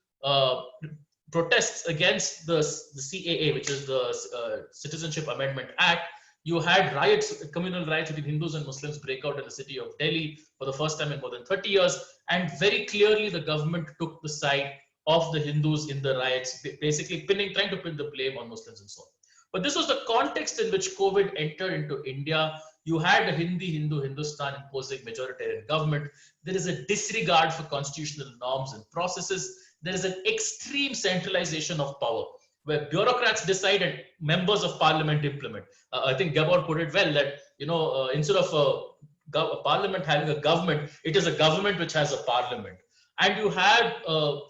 protests against the CAA, which is the Citizenship Amendment Act, you had riots, communal riots between Hindus and Muslims break out in the city of Delhi for the first time in more than 30 years. And very clearly, the government took the side of the Hindus in the riots, basically trying to pin the blame on Muslims and so on. But this was the context in which COVID entered into India. You had a Hindustan imposing majoritarian government. There is a disregard for constitutional norms and processes. There is an extreme centralization of power, where bureaucrats decide and members of parliament implement. I think Gabor put it well that, instead of a parliament having a government, it is a government which has a parliament. And you have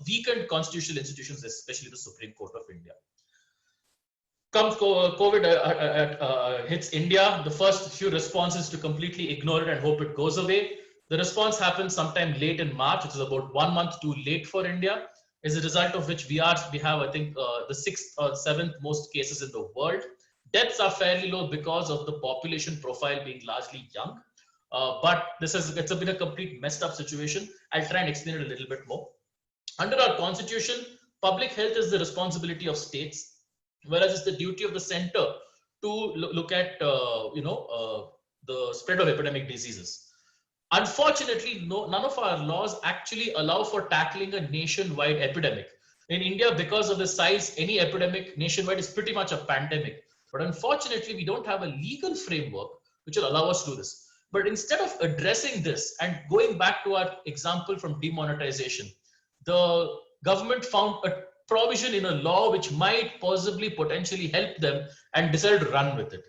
weakened constitutional institutions, especially the Supreme Court of India. Comes COVID hits India, the first few responses to completely ignore it and hope it goes away. The response happens sometime late in March, which is about 1 month too late for India, as a result of which we have, I think, the 6th or 7th most cases in the world. Deaths are fairly low because of the population profile being largely young. But it's been a complete messed up situation. I'll try and explain it a little bit more. Under our constitution, public health is the responsibility of states, whereas it's the duty of the center to look at the spread of epidemic diseases. Unfortunately, none of our laws actually allow for tackling a nationwide epidemic. In India, because of the size, any epidemic nationwide is pretty much a pandemic. But unfortunately, we don't have a legal framework which will allow us to do this. But instead of addressing this and going back to our example from demonetization, the government found a provision in a law which might possibly potentially help them and decided to run with it.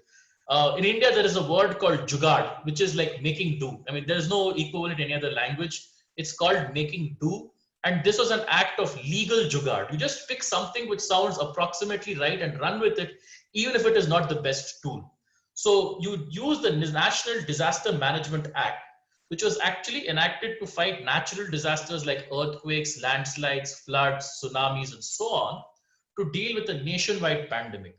In India, there is a word called jugaad, which is like making do. There is no equivalent in any other language. It's called making do. And this was an act of legal jugaad. You just pick something which sounds approximately right and run with it, even if it is not the best tool. So you use the National Disaster Management Act, which was actually enacted to fight natural disasters like earthquakes, landslides, floods, tsunamis, and so on, to deal with a nationwide pandemic.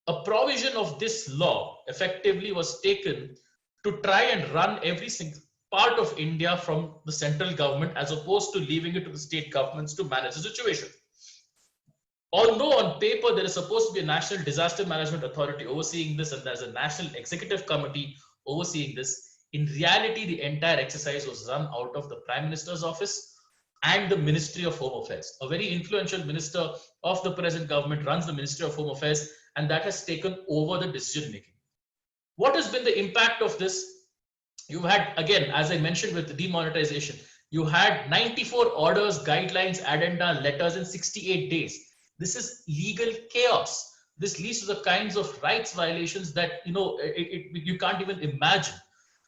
A provision of this law effectively was taken to try and run every single part of India from the central government, as opposed to leaving it to the state governments to manage the situation. Although on paper there is supposed to be a National Disaster Management Authority overseeing this, and there's a National Executive Committee overseeing this, in reality the entire exercise was run out of the Prime Minister's office and the Ministry of Home Affairs. A very influential minister of the present government runs the Ministry of Home Affairs, and that has taken over the decision making. What has been the impact of this? You've had, again, as I mentioned with the demonetization, you had 94 orders, guidelines, addenda, letters in 68 days. This is legal chaos. This leads to the kinds of rights violations that you can't even imagine.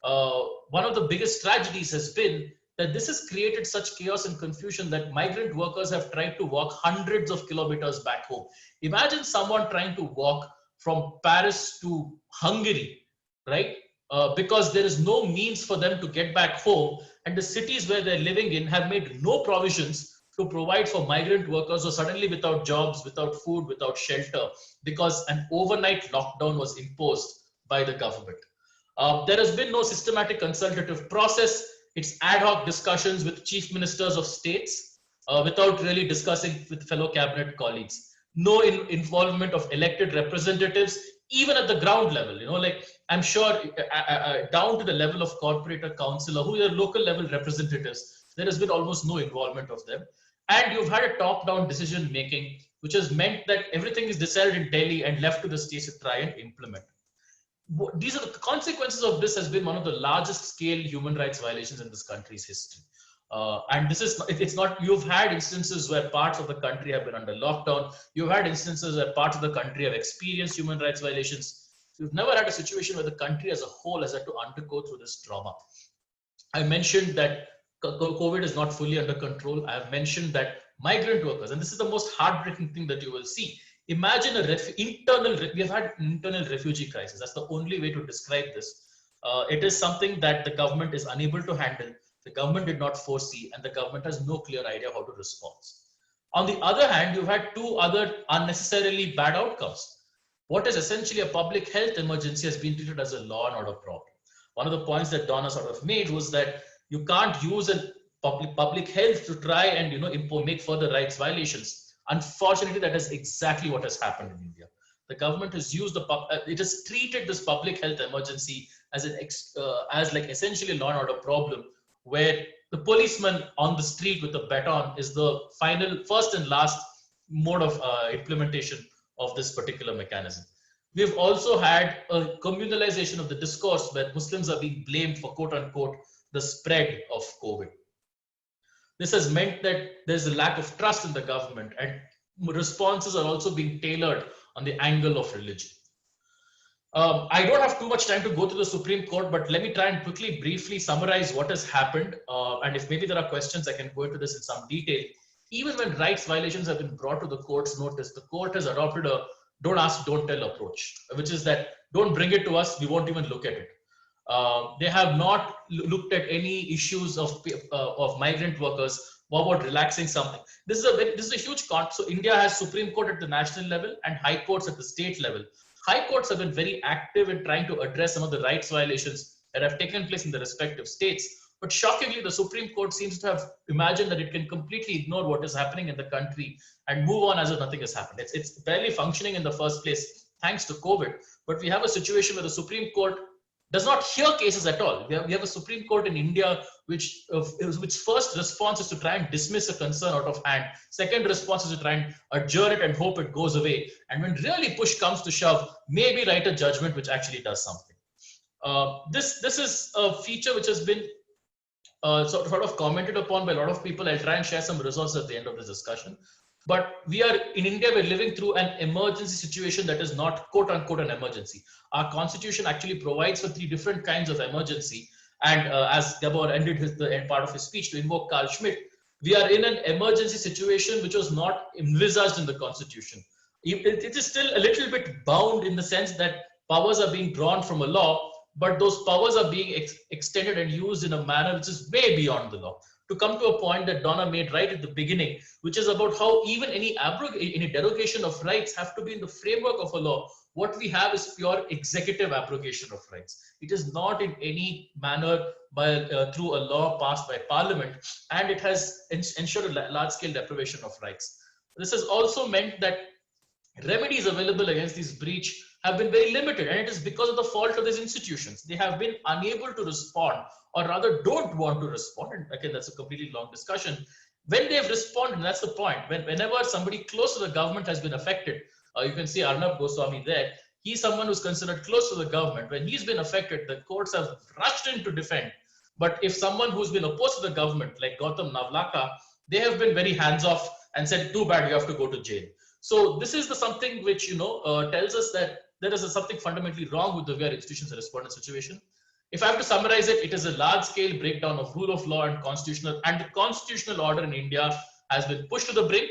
One of the biggest tragedies has been that this has created such chaos and confusion that migrant workers have tried to walk hundreds of kilometers back home. Imagine someone trying to walk from Paris to Hungary, right? Because there is no means for them to get back home, and the cities where they're living in have made no provisions to provide for migrant workers who are suddenly without jobs, without food, without shelter, because an overnight lockdown was imposed by the government. There has been no systematic consultative process. It's ad hoc discussions with chief ministers of states without really discussing with fellow cabinet colleagues. No involvement of elected representatives, even at the ground level. Like I'm sure down to the level of corporator councillor, who are local level representatives, there has been almost no involvement of them. And you've had a top-down decision making, which has meant that everything is decided in Delhi and left to the states to try and implement. These are the consequences of this. Has been one of the largest scale human rights violations in this country's history. And this is, it's not, you've had instances where parts of the country have been under lockdown. You've had instances where parts of the country have experienced human rights violations. You've never had a situation where the country as a whole has had to undergo through this trauma. I mentioned that COVID is not fully under control. I have mentioned that migrant workers, and this is the most heartbreaking thing that you will see. Imagine we have had an internal refugee crisis. That's the only way to describe this. It is something that the government is unable to handle. The government did not foresee, and the government has no clear idea how to respond. On the other hand, you've had two other unnecessarily bad outcomes. What is essentially a public health emergency has been treated as a law and order problem. One of the points that Donna sort of made was that you can't use a public health to try and make further rights violations. Unfortunately, that is exactly what has happened in India. The government has used it has treated this public health emergency as like essentially a law and order problem, where the policeman on the street with the baton is the first and last mode of implementation of this particular mechanism. We've also had a communalization of the discourse where Muslims are being blamed for quote unquote the spread of COVID. This has meant that there's a lack of trust in the government, and responses are also being tailored on the angle of religion. I don't have too much time to go to the Supreme Court, but let me try and quickly, briefly summarize what has happened. And if maybe there are questions, I can go into this in some detail. Even when rights violations have been brought to the court's notice, the court has adopted a don't ask, don't tell approach, which is that don't bring it to us, we won't even look at it. They have not looked at any issues of migrant workers about relaxing something. This is a huge So India has Supreme Court at the national level and high courts at the state level. High courts have been very active in trying to address some of the rights violations that have taken place in the respective states. But shockingly, the Supreme Court seems to have imagined that it can completely ignore what is happening in the country and move on as if nothing has happened. It's barely functioning in the first place, thanks to COVID. But we have a situation where the Supreme Court does not hear cases at all. We have a Supreme Court in India which first response is to try and dismiss a concern out of hand. Second response is to try and adjourn it and hope it goes away. And when really push comes to shove, maybe write a judgment which actually does something. This is a feature which has been sort of commented upon by a lot of people. I'll try and share some resources at the end of this discussion. But in India, we're living through an emergency situation that is not quote unquote an emergency. Our constitution actually provides for 3 different kinds of emergency. And as Gabor ended the end part of his speech to invoke Carl Schmitt, we are in an emergency situation which was not envisaged in the constitution. It is still a little bit bound in the sense that powers are being drawn from a law, but those powers are being extended and used in a manner which is way beyond the law. To come to a point that Donna made right at the beginning, which is about how even any derogation of rights have to be in the framework of a law. What we have is pure executive abrogation of rights. It is not in any manner through a law passed by Parliament, and it has ensured a large-scale deprivation of rights. This has also meant that remedies available against this breach have been very limited, and it is because of the fault of these institutions. They have been unable to respond, or rather don't want to respond. And again, that's a completely long discussion. When they've responded, and that's the point, whenever somebody close to the government has been affected, you can see Arnab Goswami there, he's someone who's considered close to the government. When he's been affected, the courts have rushed in to defend. But if someone who's been opposed to the government, like Gautam Navlaka, they have been very hands-off and said, too bad, you have to go to jail. So this is the something which, tells us that there is something fundamentally wrong with the way our institutions respond in situation. If I have to summarize it, it is a large-scale breakdown of rule of law and the constitutional order in India has been pushed to the brink.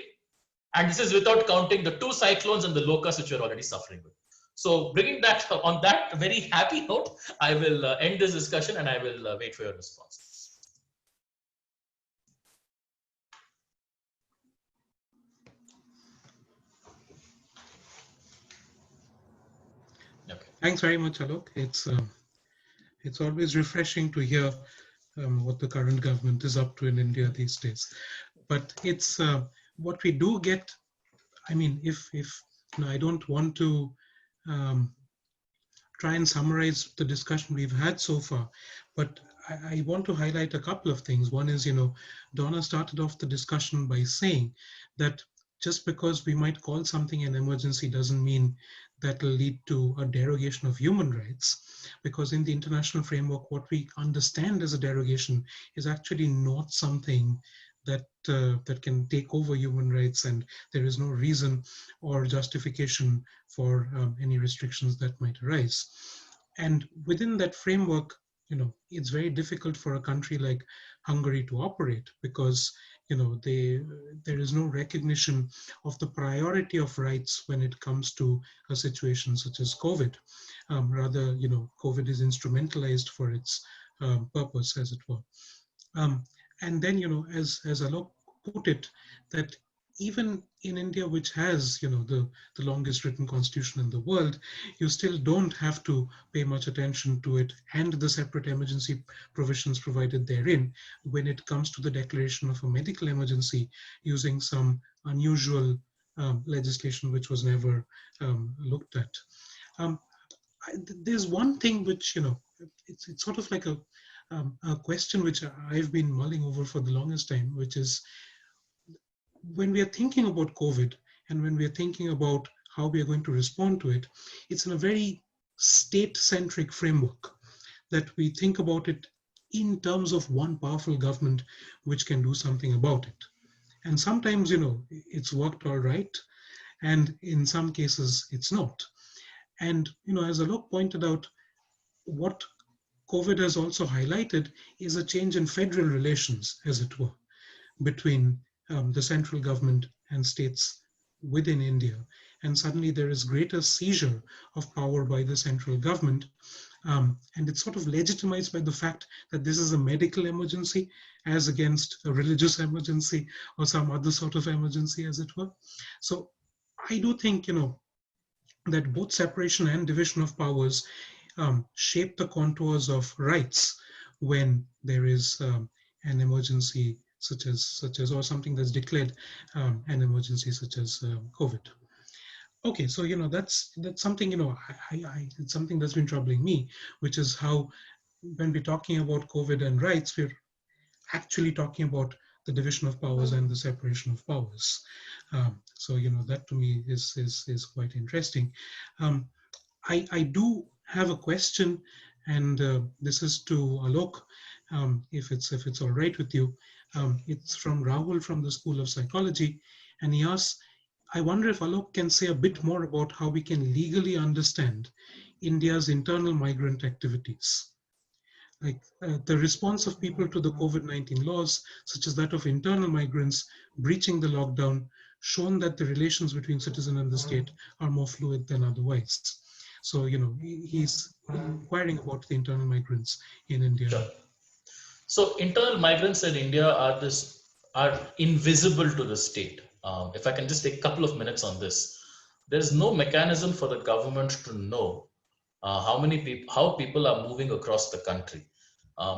And this is without counting the 2 cyclones and the locusts which we're already suffering with. So bringing that on that very happy note, I will end this discussion and I will wait for your response. Okay. Thanks very much, Alok. It's always refreshing to hear what the current government is up to in India these days. But it's what we do get. I mean, if I don't want to try and summarize the discussion we've had so far, but I want to highlight a couple of things. One is, Donna started off the discussion by saying that just because we might call something an emergency doesn't mean that will lead to a derogation of human rights, because in the international framework, what we understand as a derogation is actually not something that can take over human rights, and there is no reason or justification for any restrictions that might arise. And within that framework, it's very difficult for a country like Hungary to operate, because there is no recognition of the priority of rights when it comes to a situation such as COVID. Rather, COVID is instrumentalized for its purpose, as it were. And then, as Alok put it, that even in India, which has, the longest written constitution in the world, you still don't have to pay much attention to it and the separate emergency provisions provided therein when it comes to the declaration of a medical emergency using some unusual legislation which was never looked at. There's one thing which, it's sort of like a question which I've been mulling over for the longest time, which is, when we are thinking about COVID and when we are thinking about how we are going to respond to it, it's in a very state-centric framework that we think about it in terms of one powerful government which can do something about it. And sometimes, it's worked all right, and in some cases it's not. And, as Alok pointed out, what COVID has also highlighted is a change in federal relations, as it were, between the central government and states within India. And suddenly there is greater seizure of power by the central government. And it's sort of legitimized by the fact that this is a medical emergency as against a religious emergency or some other sort of emergency, as it were. So I do think, that both separation and division of powers shape the contours of rights when there is an emergency such as or something that's declared an emergency such as COVID. Okay, so that's something it's something that's been troubling me, which is how when we're talking about COVID and rights, we're actually talking about the division of powers and the separation of powers. So that to me is quite interesting. I do have a question, and this is to Alok, if it's all right with you. It's from Rahul from the School of Psychology, and he asks, I wonder if Alok can say a bit more about how we can legally understand India's internal migrant activities. Like the response of people to the COVID-19 laws, such as that of internal migrants breaching the lockdown, shown that the relations between citizen and the state are more fluid than otherwise. So, he's inquiring about the internal migrants in India. Sure. So internal migrants in India are invisible to the state. If I can just take a couple of minutes on this, there's no mechanism for the government to know how people are moving across the country.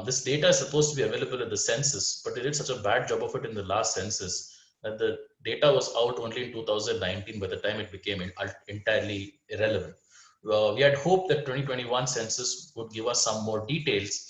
This data is supposed to be available at the census, but they did such a bad job of it in the last census that the data was out only in 2019 by the time it became entirely irrelevant. We had hoped that 2021 census would give us some more details,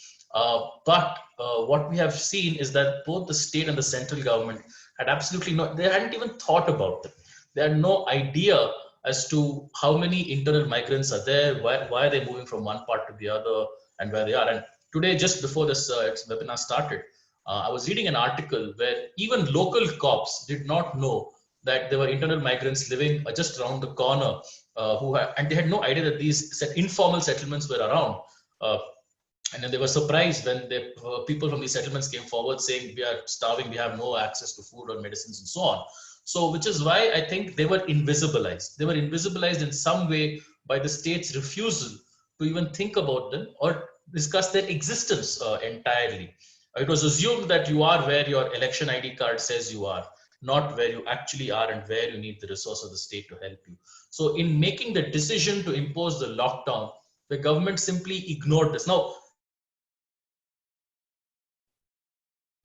but what we have seen is that both the state and the central government had absolutely they hadn't even thought about it. They had no idea as to how many internal migrants are there, why are they moving from one part to the other, and where they are. And today, just before this webinar started, I was reading an article where even local cops did not know that there were internal migrants living just around the corner, and they had no idea that these informal settlements were around. And then they were surprised when the people from these settlements came forward saying, we are starving, we have no access to food or medicines and so on. So, which is why I think they were invisibilized. They were invisibilized in some way by the state's refusal to even think about them or discuss their existence entirely. It was assumed that you are where your election ID card says you are, not where you actually are and where you need the resource of the state to help you. So in making the decision to impose the lockdown, the government simply ignored this. Now,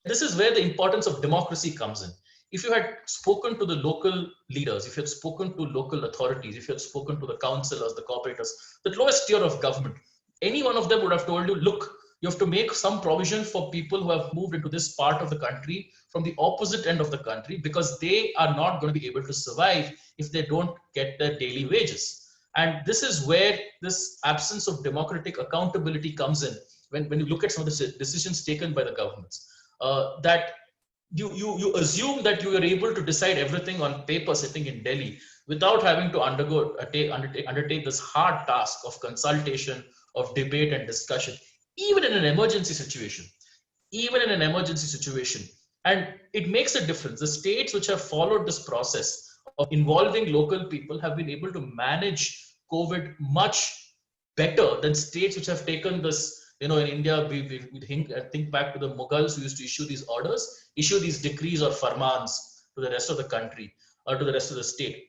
this is where the importance of democracy comes in. If you had spoken to the local leaders, if you had spoken to local authorities, if you had spoken to the councillors, the corporators, the lowest tier of government, any one of them would have told you, look, you have to make some provision for people who have moved into this part of the country from the opposite end of the country, because they are not going to be able to survive if they don't get their daily wages. And this is where this absence of democratic accountability comes in when you look at some of the decisions taken by the governments. That you assume that you are able to decide everything on paper sitting in Delhi without having to undertake this hard task of consultation, of debate and discussion, even in an emergency situation. And it makes a difference. The states which have followed this process of involving local people have been able to manage COVID much better than states which have taken this. In India, we think back to the Mughals who used to issue these orders, issue these decrees or farmans to the rest of the country or to the rest of the state.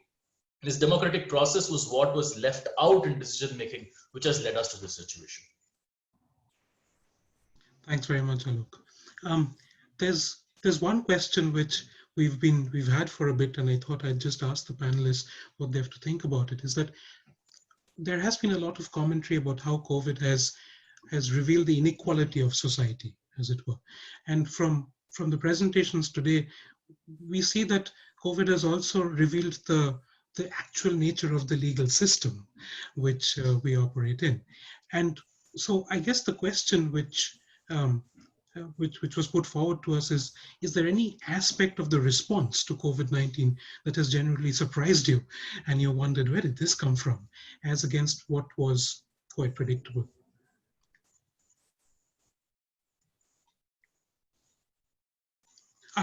This democratic process was what was left out in decision making, which has led us to this situation. Thanks very much, Alok. There's one question which we've had for a bit, and I thought I'd just ask the panelists what they have to think about it. Is that there has been a lot of commentary about how COVID has revealed the inequality of society, as it were. And from the presentations today, we see that COVID has also revealed the actual nature of the legal system which we operate in. And so I guess the question which was put forward to us is there any aspect of the response to COVID-19 that has generally surprised you and you wondered, where did this come from, as against what was quite predictable?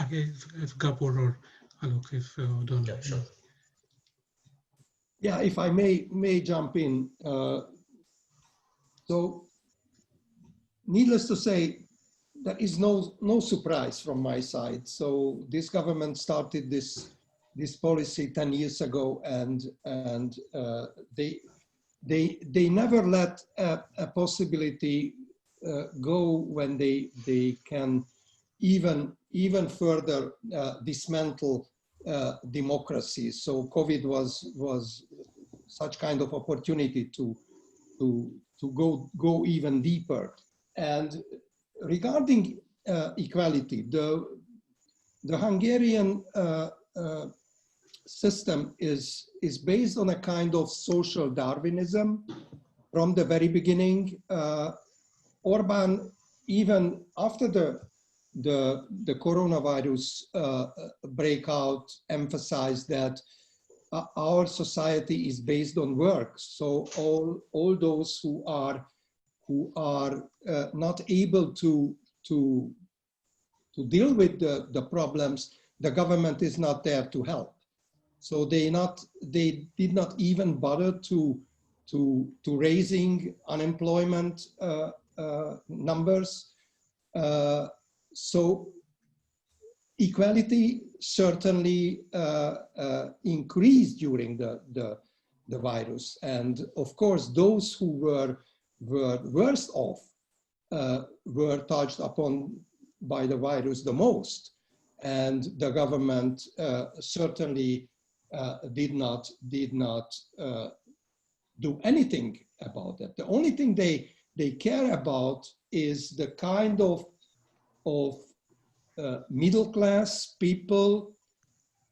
If Gabor or Alok, if Donna. Yeah, sure. Yeah, if I may jump in. So, needless to say, there is no surprise from my side. So this government started this policy 10 years ago, and they never let a possibility go when they can even further dismantle democracy. So COVID was such kind of opportunity to go even deeper. And regarding equality, the Hungarian system is based on a kind of social Darwinism from the very beginning. Orban, even after the coronavirus breakout, emphasized that our society is based on work. So all those who are not able to deal with the problems, the government is not there to help. So they did not even bother to raising unemployment numbers. So equality certainly increased during the virus, and of course those who were worst off were touched upon by the virus the most, and the government certainly did not do anything about it. The only thing they care about is the kind of middle class people.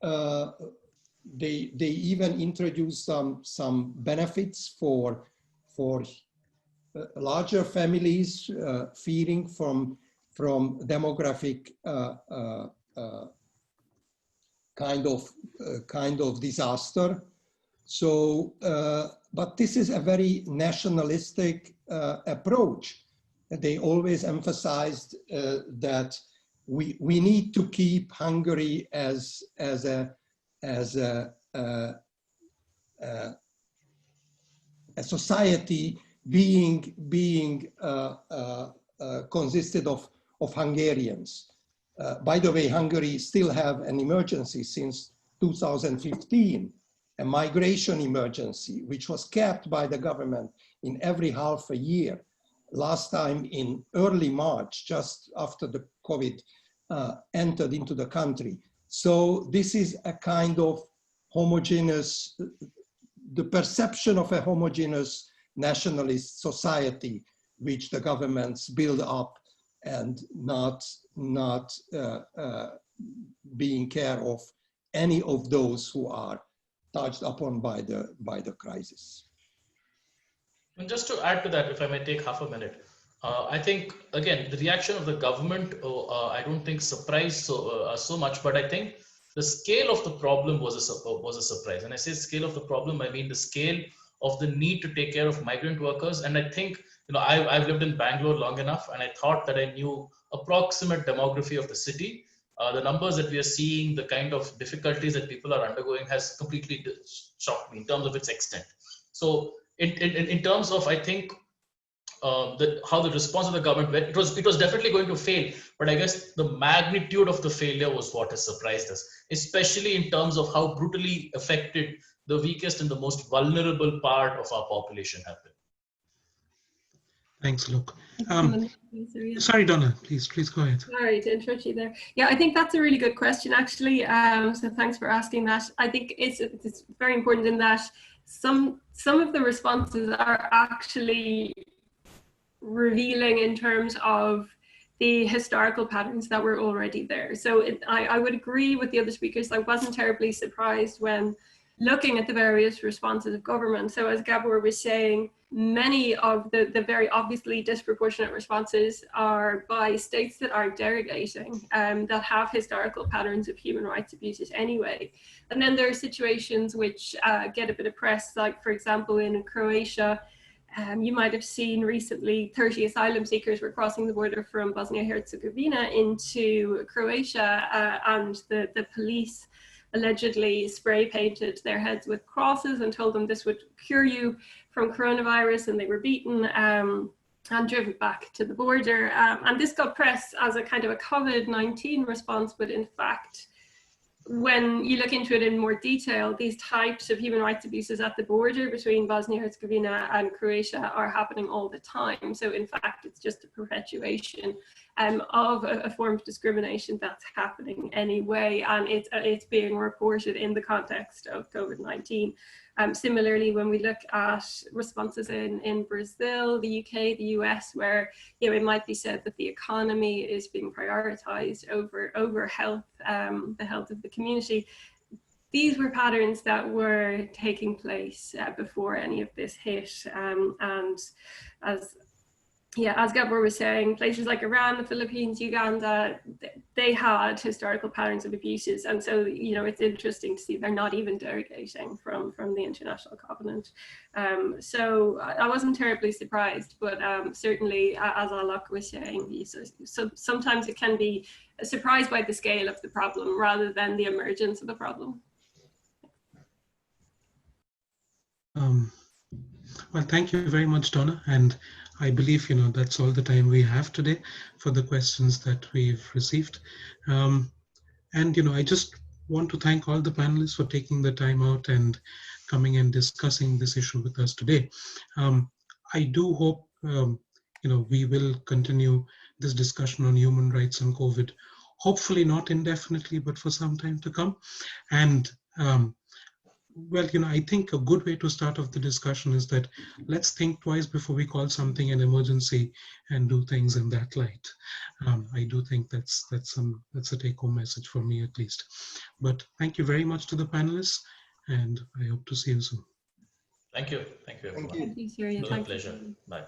They even introduced some benefits for larger families fearing from demographic kind of kind of disaster. So, but this is a very nationalistic approach. They always emphasized that we need to keep Hungary as a society being consisted of Hungarians. By the way, Hungary still have an emergency since 2015, a migration emergency, which was kept by the government in every half a year. Last time in early March, just after the COVID entered into the country. So this is a kind of homogeneous, the perception of a homogeneous nationalist society, which the governments build up and not being care of any of those who are touched upon by the crisis. And just to add to that, if I may take half a minute, I think again the reaction of the government, I don't think surprised so much, but I think the scale of the problem was a surprise. And I say scale of the problem, I mean the scale of the need to take care of migrant workers. And I think, you know, I've lived in Bangalore long enough, and I thought that I knew approximate demography of the city. The numbers that we are seeing, the kind of difficulties that people are undergoing has completely shocked me in terms of its extent. So in terms of, I think, how the response of the government went, it was definitely going to fail, but I guess the magnitude of the failure was what has surprised us, especially in terms of how brutally affected the weakest and the most vulnerable part of our population have been. Thanks, Alok. Sorry, Donna, please go ahead. Sorry to interrupt you there. Yeah, I think that's a really good question, actually. So thanks for asking that. I think it's very important in that some of the responses are actually revealing in terms of the historical patterns that were already there. So I would agree with the other speakers. I wasn't terribly surprised when looking at the various responses of government. So as Gabor was saying, many of the very obviously disproportionate responses are by states that are derogating, that have historical patterns of human rights abuses anyway. And then there are situations which get a bit of press, like for example in Croatia, you might have seen recently 30 asylum seekers were crossing the border from Bosnia-Herzegovina into Croatia, and the police allegedly spray painted their heads with crosses and told them this would cure you from coronavirus, and they were beaten and driven back to the border. And this got press as a kind of a COVID-19 response, but in fact, when you look into it in more detail, these types of human rights abuses at the border between Bosnia-Herzegovina and Croatia are happening all the time. So in fact, it's just a perpetuation of a form of discrimination that's happening anyway, and it's being reported in the context of COVID-19. Similarly, when we look at responses in Brazil, the UK, the US, where it might be said that the economy is being prioritized over health, the health of the community, these were patterns that were taking place before any of this hit. And as Gabor was saying, places like Iran, the Philippines, Uganda, they had historical patterns of abuses. And so, it's interesting to see they're not even derogating from the international covenant. So I wasn't terribly surprised, but certainly, as Alok was saying, so sometimes it can be a surprise by the scale of the problem rather than the emergence of the problem. Well, thank you very much, Donna. And I believe, that's all the time we have today for the questions that we've received. And, I just want to thank all the panelists for taking the time out and coming and discussing this issue with us today. I do hope, we will continue this discussion on human rights and COVID, hopefully not indefinitely, but for some time to come. And well, I think a good way to start off the discussion is that let's think twice before we call something an emergency and do things in that light. I do think that's a take-home message for me at least. But thank you very much to the panelists, and I hope to see you soon. Thank you. Thank you, everyone. Thank you. Thank you, Surya. It was a pleasure. Bye.